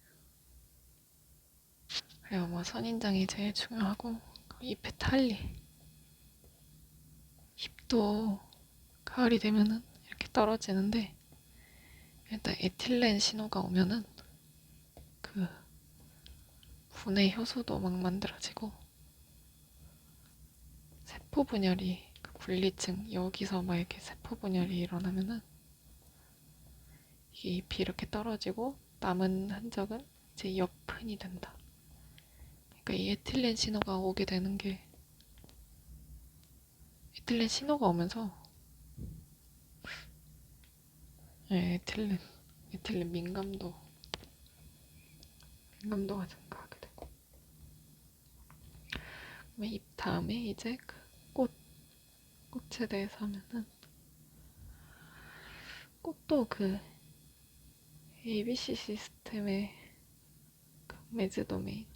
그래 뭐 선인장이 제일 중요하고 잎의 탄리 잎도 가을이 되면은 이렇게 떨어지는데 일단 에틸렌 신호가 오면은 그 분해 효소도 막 만들어지고 세포 분열이 그 분리층 여기서 막 이렇게 세포 분열이 일어나면은 이게 잎이 이렇게 떨어지고 남은 흔적은 이제 엽흔이 된다. 그러니까 이 에틸렌 신호가 오게 되는 게 에틸렌 신호가 오면서 에틸렌 민감도가 증가하게 되고 잎 다음에 이제 그 꽃에 대해서 하면은 꽃도 그 ABC 시스템의 그 매즈 도메인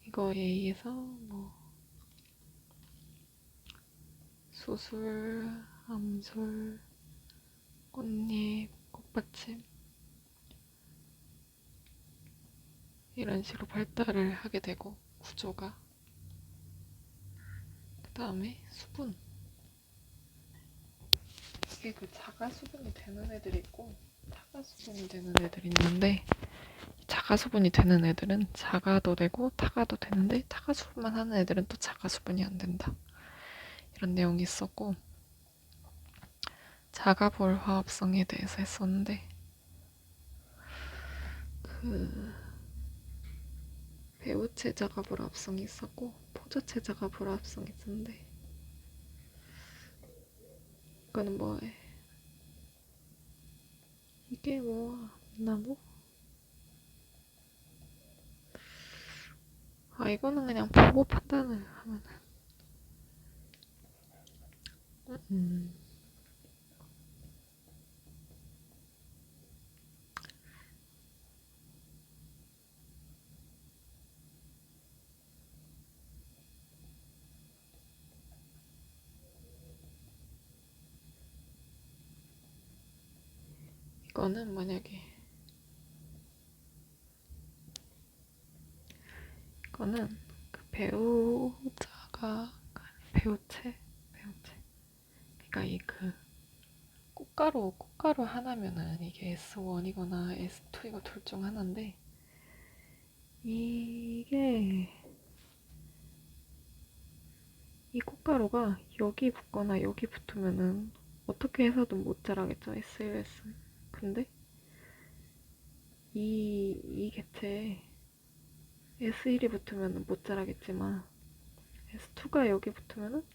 이거에 의해서 뭐 수술, 암술, 꽃잎, 꽃받침 이런 식으로 발달을 하게 되고 구조가. 그 다음에 수분. 이게 그 자가 수분이 되는 애들이 있고 타가 수분이 되는 애들이 있는데, 자가 수분이 되는 애들은 자가도 되고 타가도 되는데 타가 수분만 하는 애들은 또 자가 수분이 안 된다. 이런 내용이 있었고, 자가볼 화합성에 대해서 했었는데, 그 배우체 자가볼 합성이 있었고 포자체 자가볼 합성이 있었는데, 이거는 뭐해? 이게 뭐 나무? 이거는 그냥 보고 판단을 하면은 이거는 만약에 이거는 그 배우자가 배우체 그러니까 이 그 꽃가루 하나면은 이게 S1이거나 S2이거 둘 중 하나인데, 이게 이 꽃가루가 여기 붙거나 여기 붙으면은 어떻게 해서든 못 자라겠죠, SLS는. 근데 이 개체에 S1이 붙으면 못 자라겠지만 S2가 여기 붙으면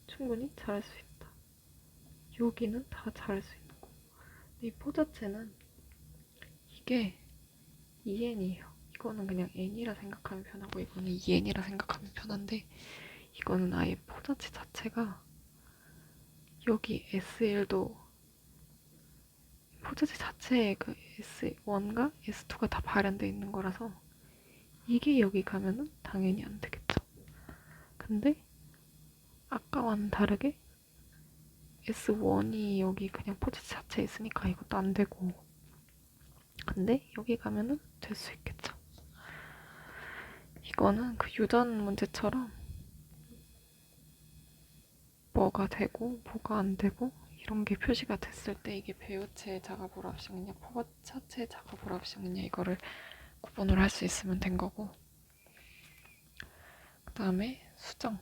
충분히 자랄 수 있다. 여기는 다 자랄 수 있는 거. 이 포자체는 이게 EN이에요. 이거는 그냥 N이라 생각하면 편하고 이거는 EN이라 생각하면 편한데, 이거는 아예 포자체 자체가 여기 SL도 포자체 자체에 그 S1과 S2가 다 발현되어 있는 거라서 이게 여기 가면은 당연히 안 되겠죠. 근데 아까와는 다르게 S1이 여기 그냥 포자체 자체에 있으니까 이것도 안 되고, 근데 여기 가면은 될 수 있겠죠. 이거는 그 유전 문제처럼 뭐가 되고 뭐가 안 되고 이런 게 표시가 됐을 때 이게 배우체 자가불합성이냐 포자체 자가불합성이냐 이거를 구분을 할 수 있으면 된 거고. 그 다음에 수정.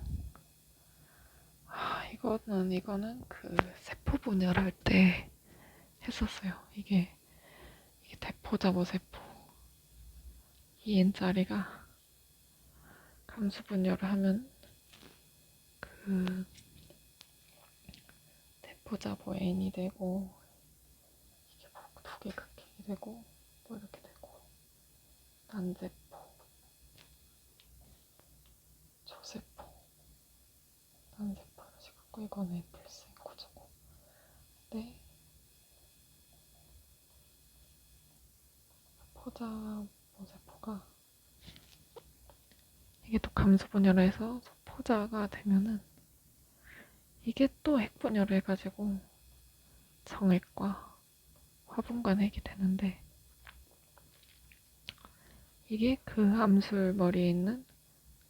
이거는 그 세포 분열할 때 했었어요. 이게 대포자 모세포 EN짜리가 감수 분열을 하면 그 대포자보 N이 되고, 이게 뭐 두 개 극행이 되고 뭐 이렇게 되고, 난세포, 조세포, 난세포 이런 식으로. 이거는 F1 구조고. 근데 포자 모세포가 이게 또 감수 분열을 해서 포자가 되면은 이게 또 핵분열을 해가지고 정액과 화분간 핵이 되는데, 이게 그 암술 머리에 있는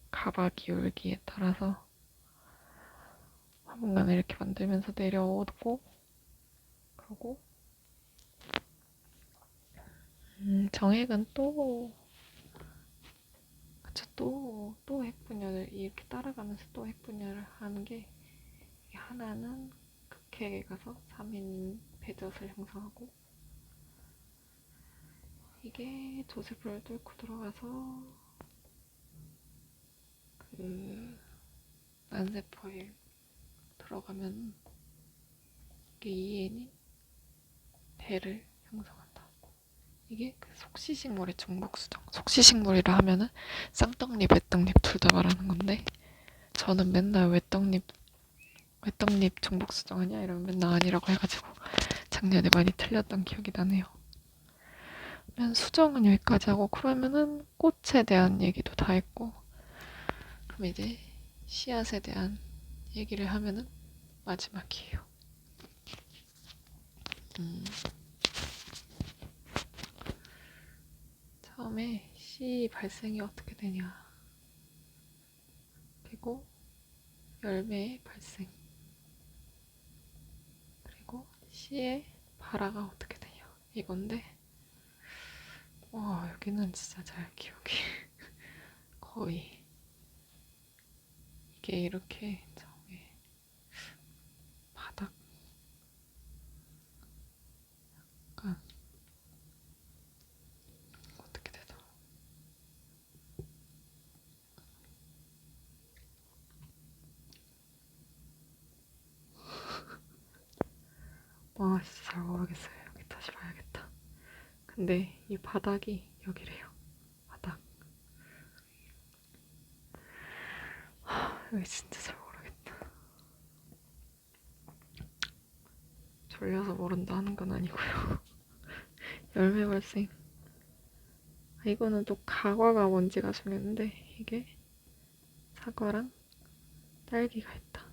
가바 기울기에 따라서 화분간을 이렇게 만들면서 내려오고, 그러고 정액은 또 핵분열을 이렇게 따라가면서 또 핵분열을 하는 게, 하나는 극핵에 가서 3인 배젖을 형성하고, 이게 조세포를 뚫고 들어가서 그 난세포에 들어가면 이게 EN이 배를 형성한다. 이게 그 속시식물의 중복수정. 속시식물이라 하면은 쌍떡잎, 외떡잎 둘 다 말하는 건데, 저는 맨날 외떡잎 중복수정하냐 이러면 맨날 아니라고 해가지고 작년에 많이 틀렸던 기억이 나네요. 그러면 수정은 여기까지 하고, 그러면은 꽃에 대한 얘기도 다 했고, 그럼 이제 씨앗에 대한 얘기를 하면은 마지막이에요. 처음에 씨 발생이 어떻게 되냐. 그리고 열매의 발생. 그리고 씨의 발화가 어떻게 되냐. 이건데, 와, 여기는 진짜 잘 기억이 거의. 이게 이렇게 처음에 바닥 약간 어떻게 되더라. 와, 진짜 잘 모르겠어요. 여기 다시 봐야겠다. 근데 이 바닥이 여기래요. 바닥. 여기 진짜 잘 모르겠다. 졸려서 모른다 하는 건 아니고요. 열매 발생. 이거는 또 가과가 뭔지가 중요한데 이게 사과랑 딸기가 있다.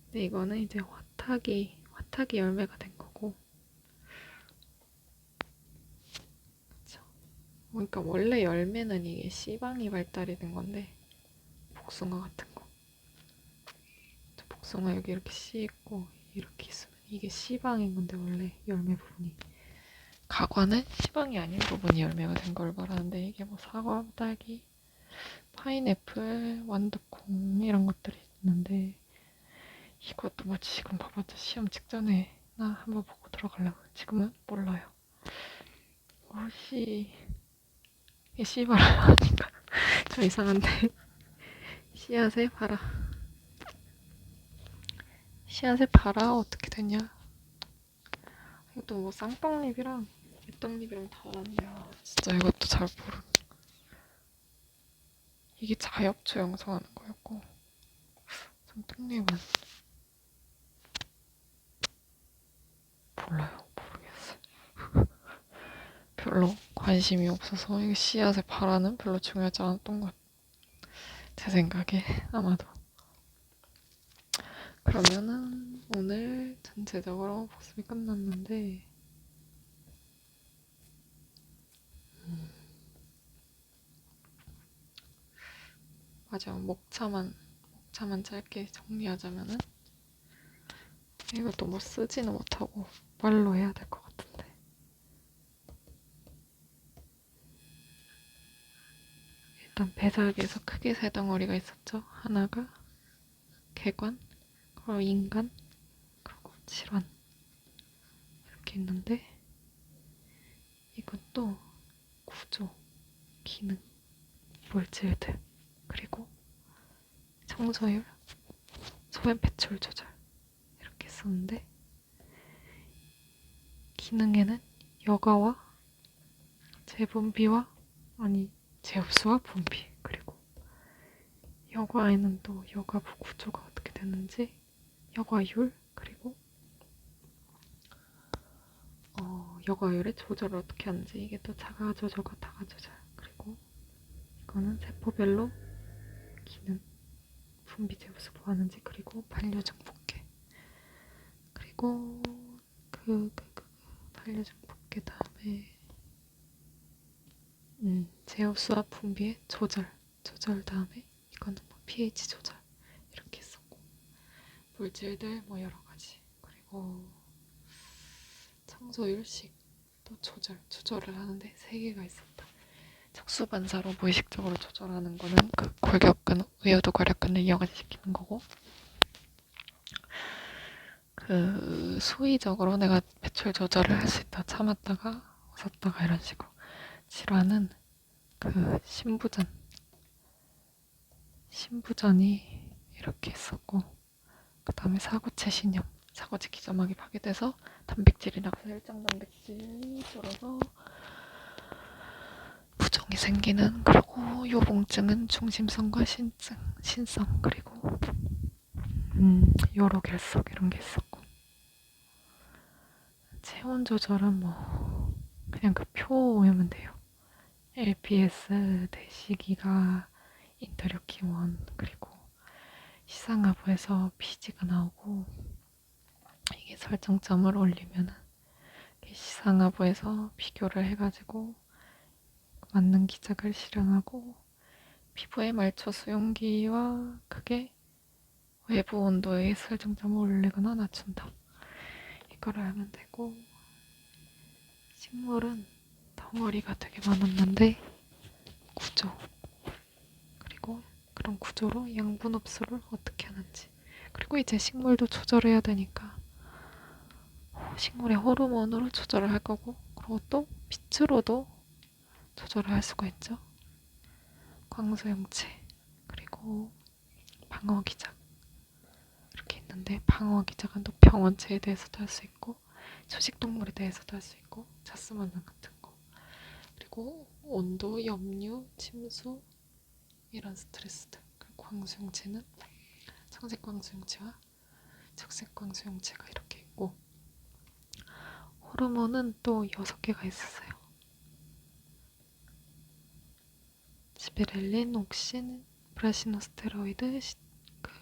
근데 이거는 이제 화탁이 열매가 된 거고. 그쵸? 그러니까 원래 열매는 이게 씨방이 발달이 된 건데 복숭아 같은 거. 복숭아 여기 이렇게 씨 있고 이렇게 있으면 이게 씨방인 건데 원래 열매 부분이. 가과는 씨방이 아닌 부분이 열매가 된 걸 말하는데 이게 뭐 사과, 딸기, 파인애플, 완두콩 이런 것들이 있는데 이것도 뭐 지금 봐봤자 시험 직전에 나 한번 보고 들어가려고. 지금은 몰라요. 이게 씨발 아닌가? 좀 이상한데. 씨앗에 봐라. 씨앗에 봐라 어떻게 되냐. 이것도 뭐 쌍떡잎이랑 개떡잎이랑 달랐냐. 진짜 이것도 잘 모르. 이게 자엽초 형성하는 거였고 쌍떡잎은 몰라요. 모르겠어요. 별로 관심이 없어서 이게 씨앗에 바라는 별로 중요하지 않았던 것 같아요. 제 생각에 아마도. 그러면은 오늘 전체적으로 복습이 끝났는데 마지막 목차만 짧게 정리하자면은 이것도 뭐 쓰지는 못하고 말로 해야 될 것 같은데 일단 배설기에서 크게 세 덩어리가 있었죠. 하나가 개관, 그리고 인간, 그리고 질환 이렇게 있는데 이것도 구조, 기능, 물질들 그리고 청소율, 소변 배출 조절 이렇게 썼는데 기능에는 여가와 재분비와 재흡수와 분비 그리고 여과에는 또 여가부 구조가 어떻게 되는지 여과율 그리고 여과율의 조절을 어떻게 하는지 이게 또 자가 조절과 다가 조절 그리고 이거는 세포별로 기능 분비 재흡수 뭐 하는지 그리고 반려종 복계 그리고 반려종 복계 다음에 재흡수와 분비의 조절 다음에 이거는 뭐 pH 조절 이렇게 했었고 물질들 뭐 여러 가지 그리고 청소율식 또 조절을 하는데 세 개가 있었다. 척수반사로 무의식적으로 조절하는 거는 그 골격근, 의여도 괄약근을 이어가지시키는 거고 그 수의적으로 내가 배출 조절을 할 수 있다 참았다가 웃었다가 이런 식으로 질환은 그 신부전이 이렇게 있었고 그 다음에 사구체 신염 사고체 기점막이 파괴돼서 단백질이나 혈장 단백질이 줄어서 부종이 생기는 그리고 요봉증은 중심성과 신성 그리고 여러 결석 이런 게 있었고 체온 조절은 뭐 그냥 그 표 외우면 돼요. LPS 대시기가 인터류키1 그리고 시상하부에서 PG가 나오고 이게 설정점을 올리면은 시상하부에서 비교를 해가지고 맞는 기작을 실행하고 피부에 말초 수용기와 그게 외부 온도의 설정점을 올리거나 낮춘다. 이거를 하면 되고, 식물은 덩어리가 되게 많았는데 구조, 그리고 그런 구조로 양분 흡수를 어떻게 하는지, 그리고 이제 식물도 조절해야 되니까 식물의 호르몬으로 조절을 할 거고, 그리고 또 빛으로도 조절을 할 수가 있죠. 광소형체, 그리고 방어기작, 이렇게 있는데, 방어기작은 또 병원체에 대해서도 할 수 있고 초식동물에 대해서도 할 수 있고 자스만능 같은 거, 그리고 온도, 염류, 침수, 이런 스트레스들. 그리고 광소형체는 청색 광소형체와 적색 광소형체가 이렇게 있고, 호르몬은 또 6개가 있었어요. 지베렐린, 옥신, 브라시노스테로이드, 그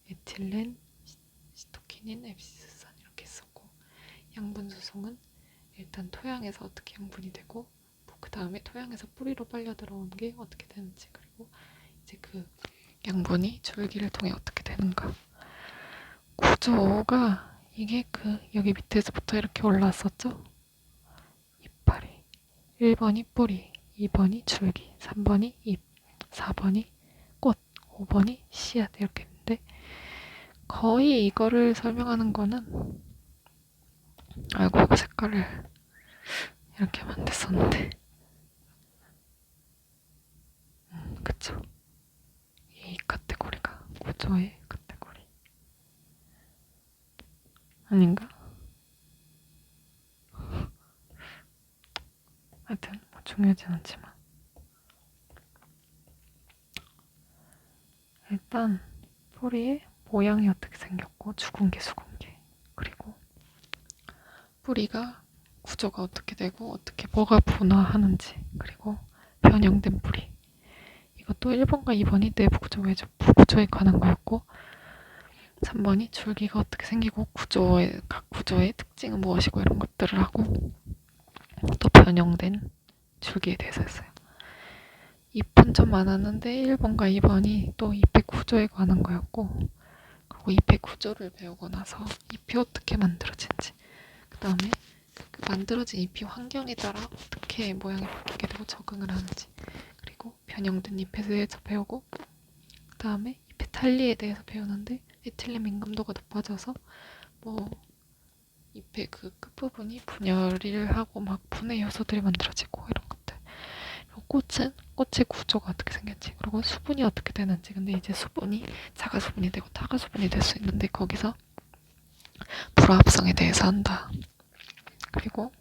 에틸렌, 시토키닌, 앱시스산 이렇게 있었고, 양분 수송은 일단 토양에서 어떻게 양분이 되고, 그 다음에 토양에서 뿌리로 빨려 들어온 게 어떻게 되는지, 그리고 이제 그 양분이 줄기를 통해 어떻게 되는가. 구조가 이게 여기 밑에서부터 이렇게 올라왔었죠. 이파리. 1번이 뿌리, 2번이 줄기, 3번이 잎, 4번이 꽃, 5번이 씨앗, 이렇게 있는데, 거의 이거를 설명하는 거는, 아이고 이거 색깔을 이렇게 만들었었는데, 그쵸. 이 카테고리가 구조의 카테고리 아닌가? 하여튼 뭐 중요하진 않지만, 일단 뿌리의 모양이 어떻게 생겼고, 죽은 게 수건 게, 그리고 뿌리가 구조가 어떻게 되고 어떻게 뭐가 분화하는지, 그리고 변형된 뿌리, 이것도 1번과 2번이 내부 구조, 외부 구조에 관한 거였고, 3번이 줄기가 어떻게 생기고 각 구조의 특징은 무엇이고 이런 것들을 하고, 또 변형된 줄기에 대해서 했어요. 잎은 좀 많았는데 1번과 2번이 또 잎의 구조에 관한 거였고, 그리고 잎의 구조를 배우고 나서 잎이 어떻게 만들어진지, 그 다음에 그 만들어진 잎이 환경에 따라 어떻게 모양이 바뀌게 되고 적응을 하는지, 그리고 변형된 잎에 대해서 배우고, 그 다음에 잎의 탄리에 대해서 배우는데, 에틸렌 민감도가 높아져서 뭐 잎의 그 끝부분이 분열을 하고 막 분해 요소들이 만들어지고 이런 것들. 그리고 꽃의 구조가 어떻게 생겼지, 그리고 수분이 어떻게 되는지. 근데 이제 수분이 자가수분이 되고 타가수분이 될 수 있는데, 거기서 불화합성에 대해서 한다. 그리고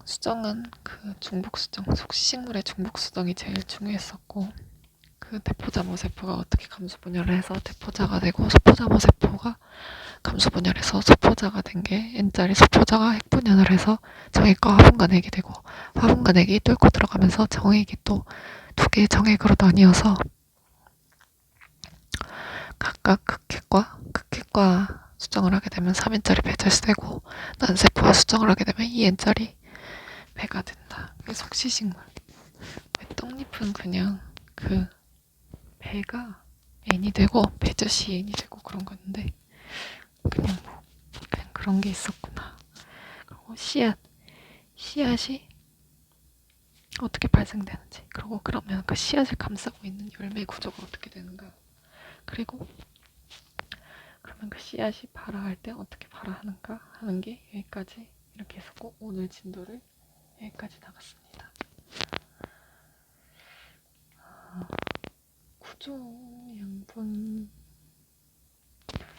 수정은 그 중복수정, 속시식물의 중복수정이 제일 중요했었고, 그 대포자모세포가 어떻게 감수분열을 해서 대포자가 되고, 소포자모세포가 감수분열해서 소포자가 된 게, N자리 소포자가 핵분열을 해서 정액과 화분간액이 되고, 화분간액이 뚫고 들어가면서 정액이 또 두 개의 정액으로 나뉘어서 각각 극핵과 수정을 하게 되면 3N짜리 배설되고, 난세포와 수정을 하게 되면 2N짜리 배가 된다. 그게 속시식물. 떡잎은 그냥 그 배가 N이 되고 배젖이 N이 되고 그런 건데, 그냥 그런 게 있었구나. 그리고 씨앗이 어떻게 발생되는지, 그리고 그러면 그 씨앗을 감싸고 있는 열매 구조가 어떻게 되는가, 그리고 그러면 그 씨앗이 발화할 때 어떻게 발화하는가 하는 게 여기까지 이렇게 했었고, 오늘 진도를 여기까지 나갔습니다. 구조, 양분,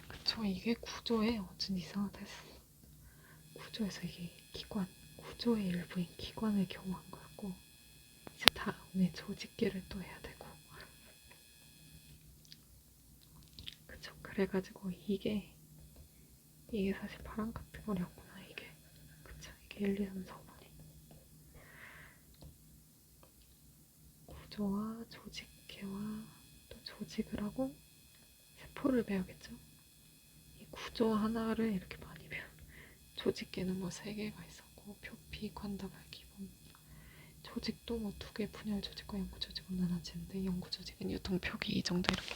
그쵸. 이게 구조에 어쩐 이상하다 했어. 구조에서 이게 구조의 일부인 기관을 경험한 거였고, 이제 다음에 조직계를 또 해야 되고, 그쵸. 그래가지고 이게 사실 파란 카테고리였구나. 이게, 그쵸. 이게 1, 2, 3, 4번이 구조와 조직계와 또 조직을 하고 세포를 배우겠죠. 이 구조 하나를 이렇게 많이 배워. 조직계는 뭐 3개가 있었고, 뭐 표피, 관다발 기본 조직도 뭐 2개 분열 조직과 연구 조직으로 나눠지는데 연구 조직은 유통표기 이 정도 이렇게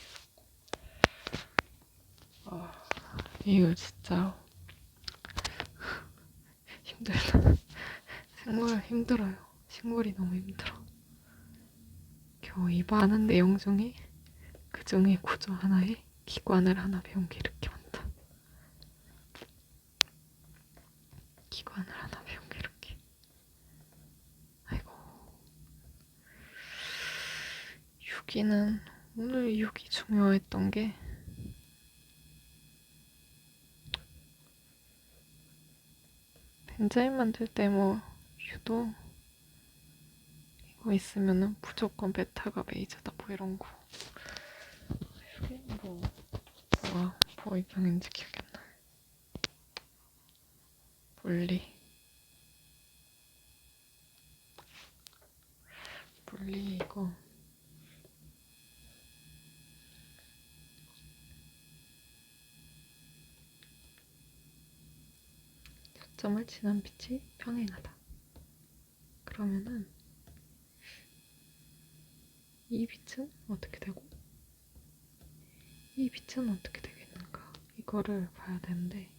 이거 진짜 힘들다. 생물 힘들어요. 식물이 너무 힘들어. 겨우 이 많은 내용 중에 그 중에 구조 하나에 기관을 하나 배운 게 이렇게 많다. 기관을 하나 배운 게 이렇게. 아이고. 유기는 오늘 유기 중요했던 게 엔자임 만들 때 뭐 유도 이거 있으면은 무조건 베타가 메이저다 뭐 이런 거. 유기는 뭐 입장인지 기억이 안 나. 물리 이거 초점을 지난 빛이 평행하다. 그러면은 이 빛은 어떻게 되고 이 빛은 어떻게 되겠는가 이거를 봐야 되는데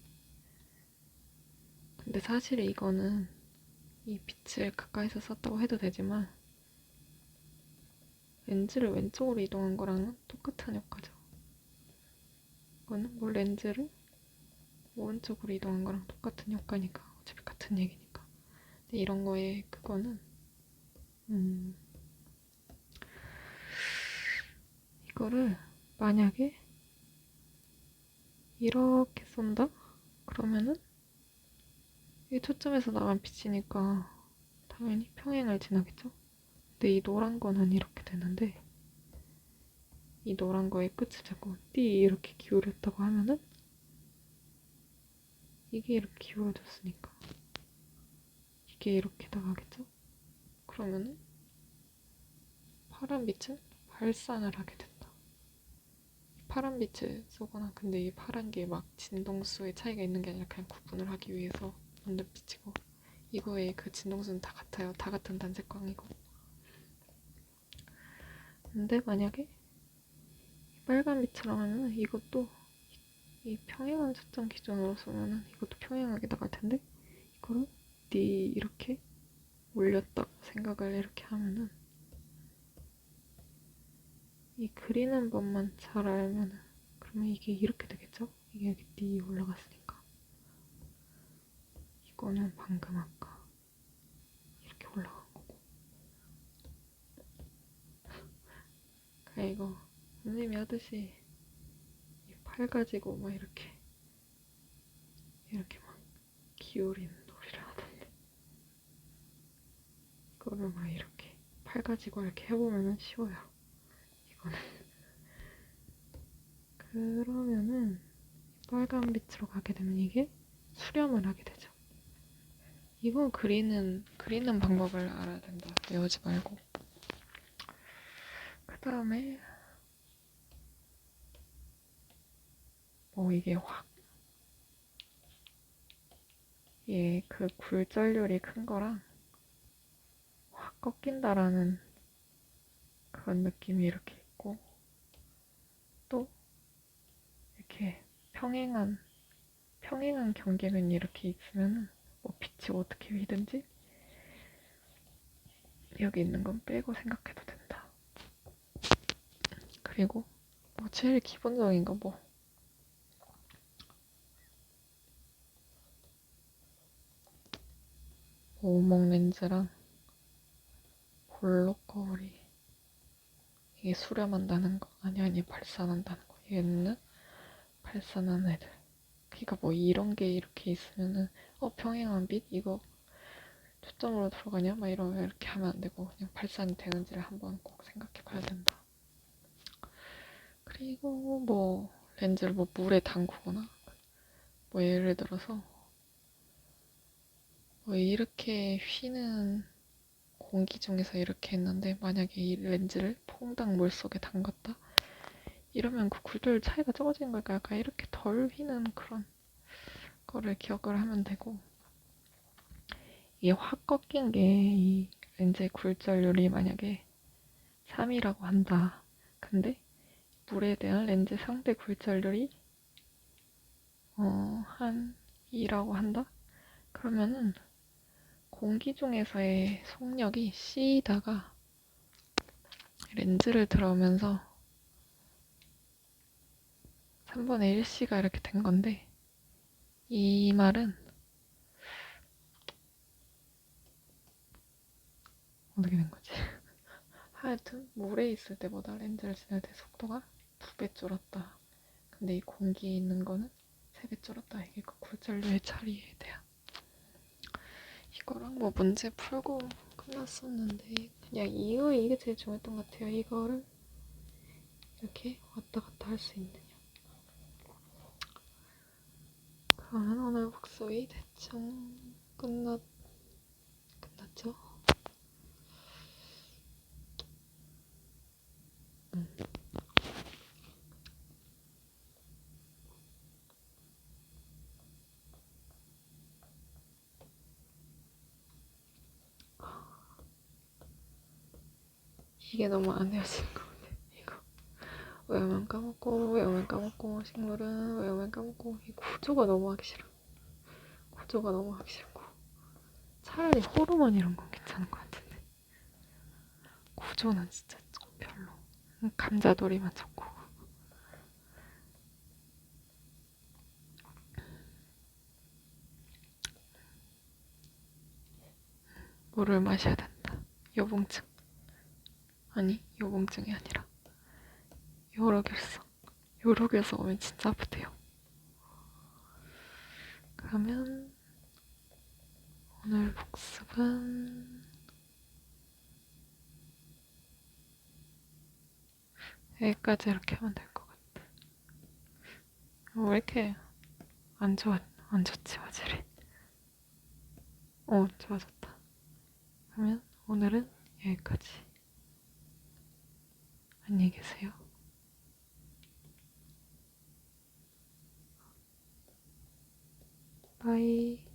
근데 사실 이거는 이 빛을 가까이서 썼다고 해도 되지만 렌즈를 왼쪽으로 이동한 거랑은 똑같은 효과죠. 이거는 뭐 렌즈를 오른쪽으로 이동한 거랑 똑같은 효과니까 어차피 같은 얘기니까. 근데 이런 거에 그거는 이거를 만약에 이렇게 쏜다? 그러면은 이 초점에서 나간 빛이니까 당연히 평행을 지나겠죠? 근데 이 노란 거는 이렇게 되는데 이 노란 거의 끝을 자꾸 띠 이렇게 기울였다고 하면은 이게 이렇게 기울어졌으니까 이게 이렇게 나가겠죠? 그러면은 파란 빛은 발산을 하게 된다. 파란 빛을 쏘거나 근데 이 파란 게 막 진동수의 차이가 있는 게 아니라 그냥 구분을 하기 위해서 만든 빛이고 이거의 그 진동수는 다 같아요. 다 같은 단색광이고 근데 만약에 빨간 빛처럼 하면 이것도 이 평행한 초점 기준으로 쏘면은 이것도 평행하게 나갈 텐데 이거를 이렇게 올렸다고 생각을 이렇게 하면은 이 그리는 법만 잘 알면은 그러면 이게 이렇게 되겠죠? 이게 이렇게 올라갔으니까 이거는 방금 아까 이렇게 올라간 거고 그러니까 이거 선생님이 하듯이 이 팔 가지고 막 이렇게 막 기울이는 놀이를 하던데 이거를 막 이렇게 팔 가지고 이렇게 해보면은 쉬워요. 이거는 그러면은 빨간 빛으로 가게 되면 이게 수렴을 하게 되죠. 이건 그리는 방법을 알아야 된다. 외우지 말고. 그 다음에 뭐 이게 그 굴절률이 큰 거랑 확 꺾인다라는 그런 느낌이 이렇게 있고 또 이렇게 평행한 경계면이 이렇게 있으면은 뭐 빛이 어떻게 휘든지 여기 있는 건 빼고 생각해도 된다. 그리고 뭐 제일 기본적인 거 뭐 오목 렌즈랑 볼록 거울이 이게 수렴한다는 거 아니 발산한다는 거 얘는 발산하는 애들 그러니까 뭐 이런 게 이렇게 있으면은 평행한 빛 이거 초점으로 들어가냐 막 이러면 이렇게 하면 안 되고 그냥 발산이 되는지를 한번 꼭 생각해 봐야 된다. 그리고 뭐 렌즈를 뭐 물에 담그거나 뭐 예를 들어서 뭐 이렇게 휘는 공기 중에서 이렇게 했는데 만약에 이 렌즈를 퐁당 물속에 담갔다 이러면 그 굴절 차이가 적어지는 걸까 약간 이렇게 덜 휘는 그런 거를 기억을 하면 되고 이게 확 꺾인 게 이 렌즈의 굴절률이 만약에 3이라고 한다. 근데 물에 대한 렌즈 상대 굴절률이 한 2라고 한다? 그러면은 공기 중에서의 속력이 C다가 렌즈를 들어오면서 3분의 1C가 이렇게 된 건데, 이 말은 어떻게 된 거지? 하여튼 물에 있을 때보다 렌즈를 지날 때 속도가 2배 줄었다. 근데 이 공기에 있는 거는 3배 줄었다. 이게 그 굴절류의 차이에 대한. 이거랑 뭐 문제 풀고 끝났었는데 그냥 이게 제일 중요했던 것 같아요. 이거를 이렇게 왔다 갔다 할 수 있느냐. 그러면 오늘 복습이 대충 끝났죠? 이게 너무 안 헤어지는 것 같아. 이거 외우면 까먹고 식물은 외우면 까먹고 이 구조가 너무 하기 싫어. 구조가 너무 하기 싫고 차라리 호르몬 이런 건 괜찮은 것 같은데 구조는 진짜 좀 별로. 감자돌이만 적고 물을 마셔야 된다. 요봉증. 아니 요봉증이 아니라 요로결석. 요로결석 오면 진짜 아프대요. 그러면 오늘 복습은 여기까지 이렇게 하면 될 것 같아. 왜 이렇게 안 좋지 화질이. 좋아졌다. 그러면 오늘은 여기까지. 안녕히 계세요. 바이.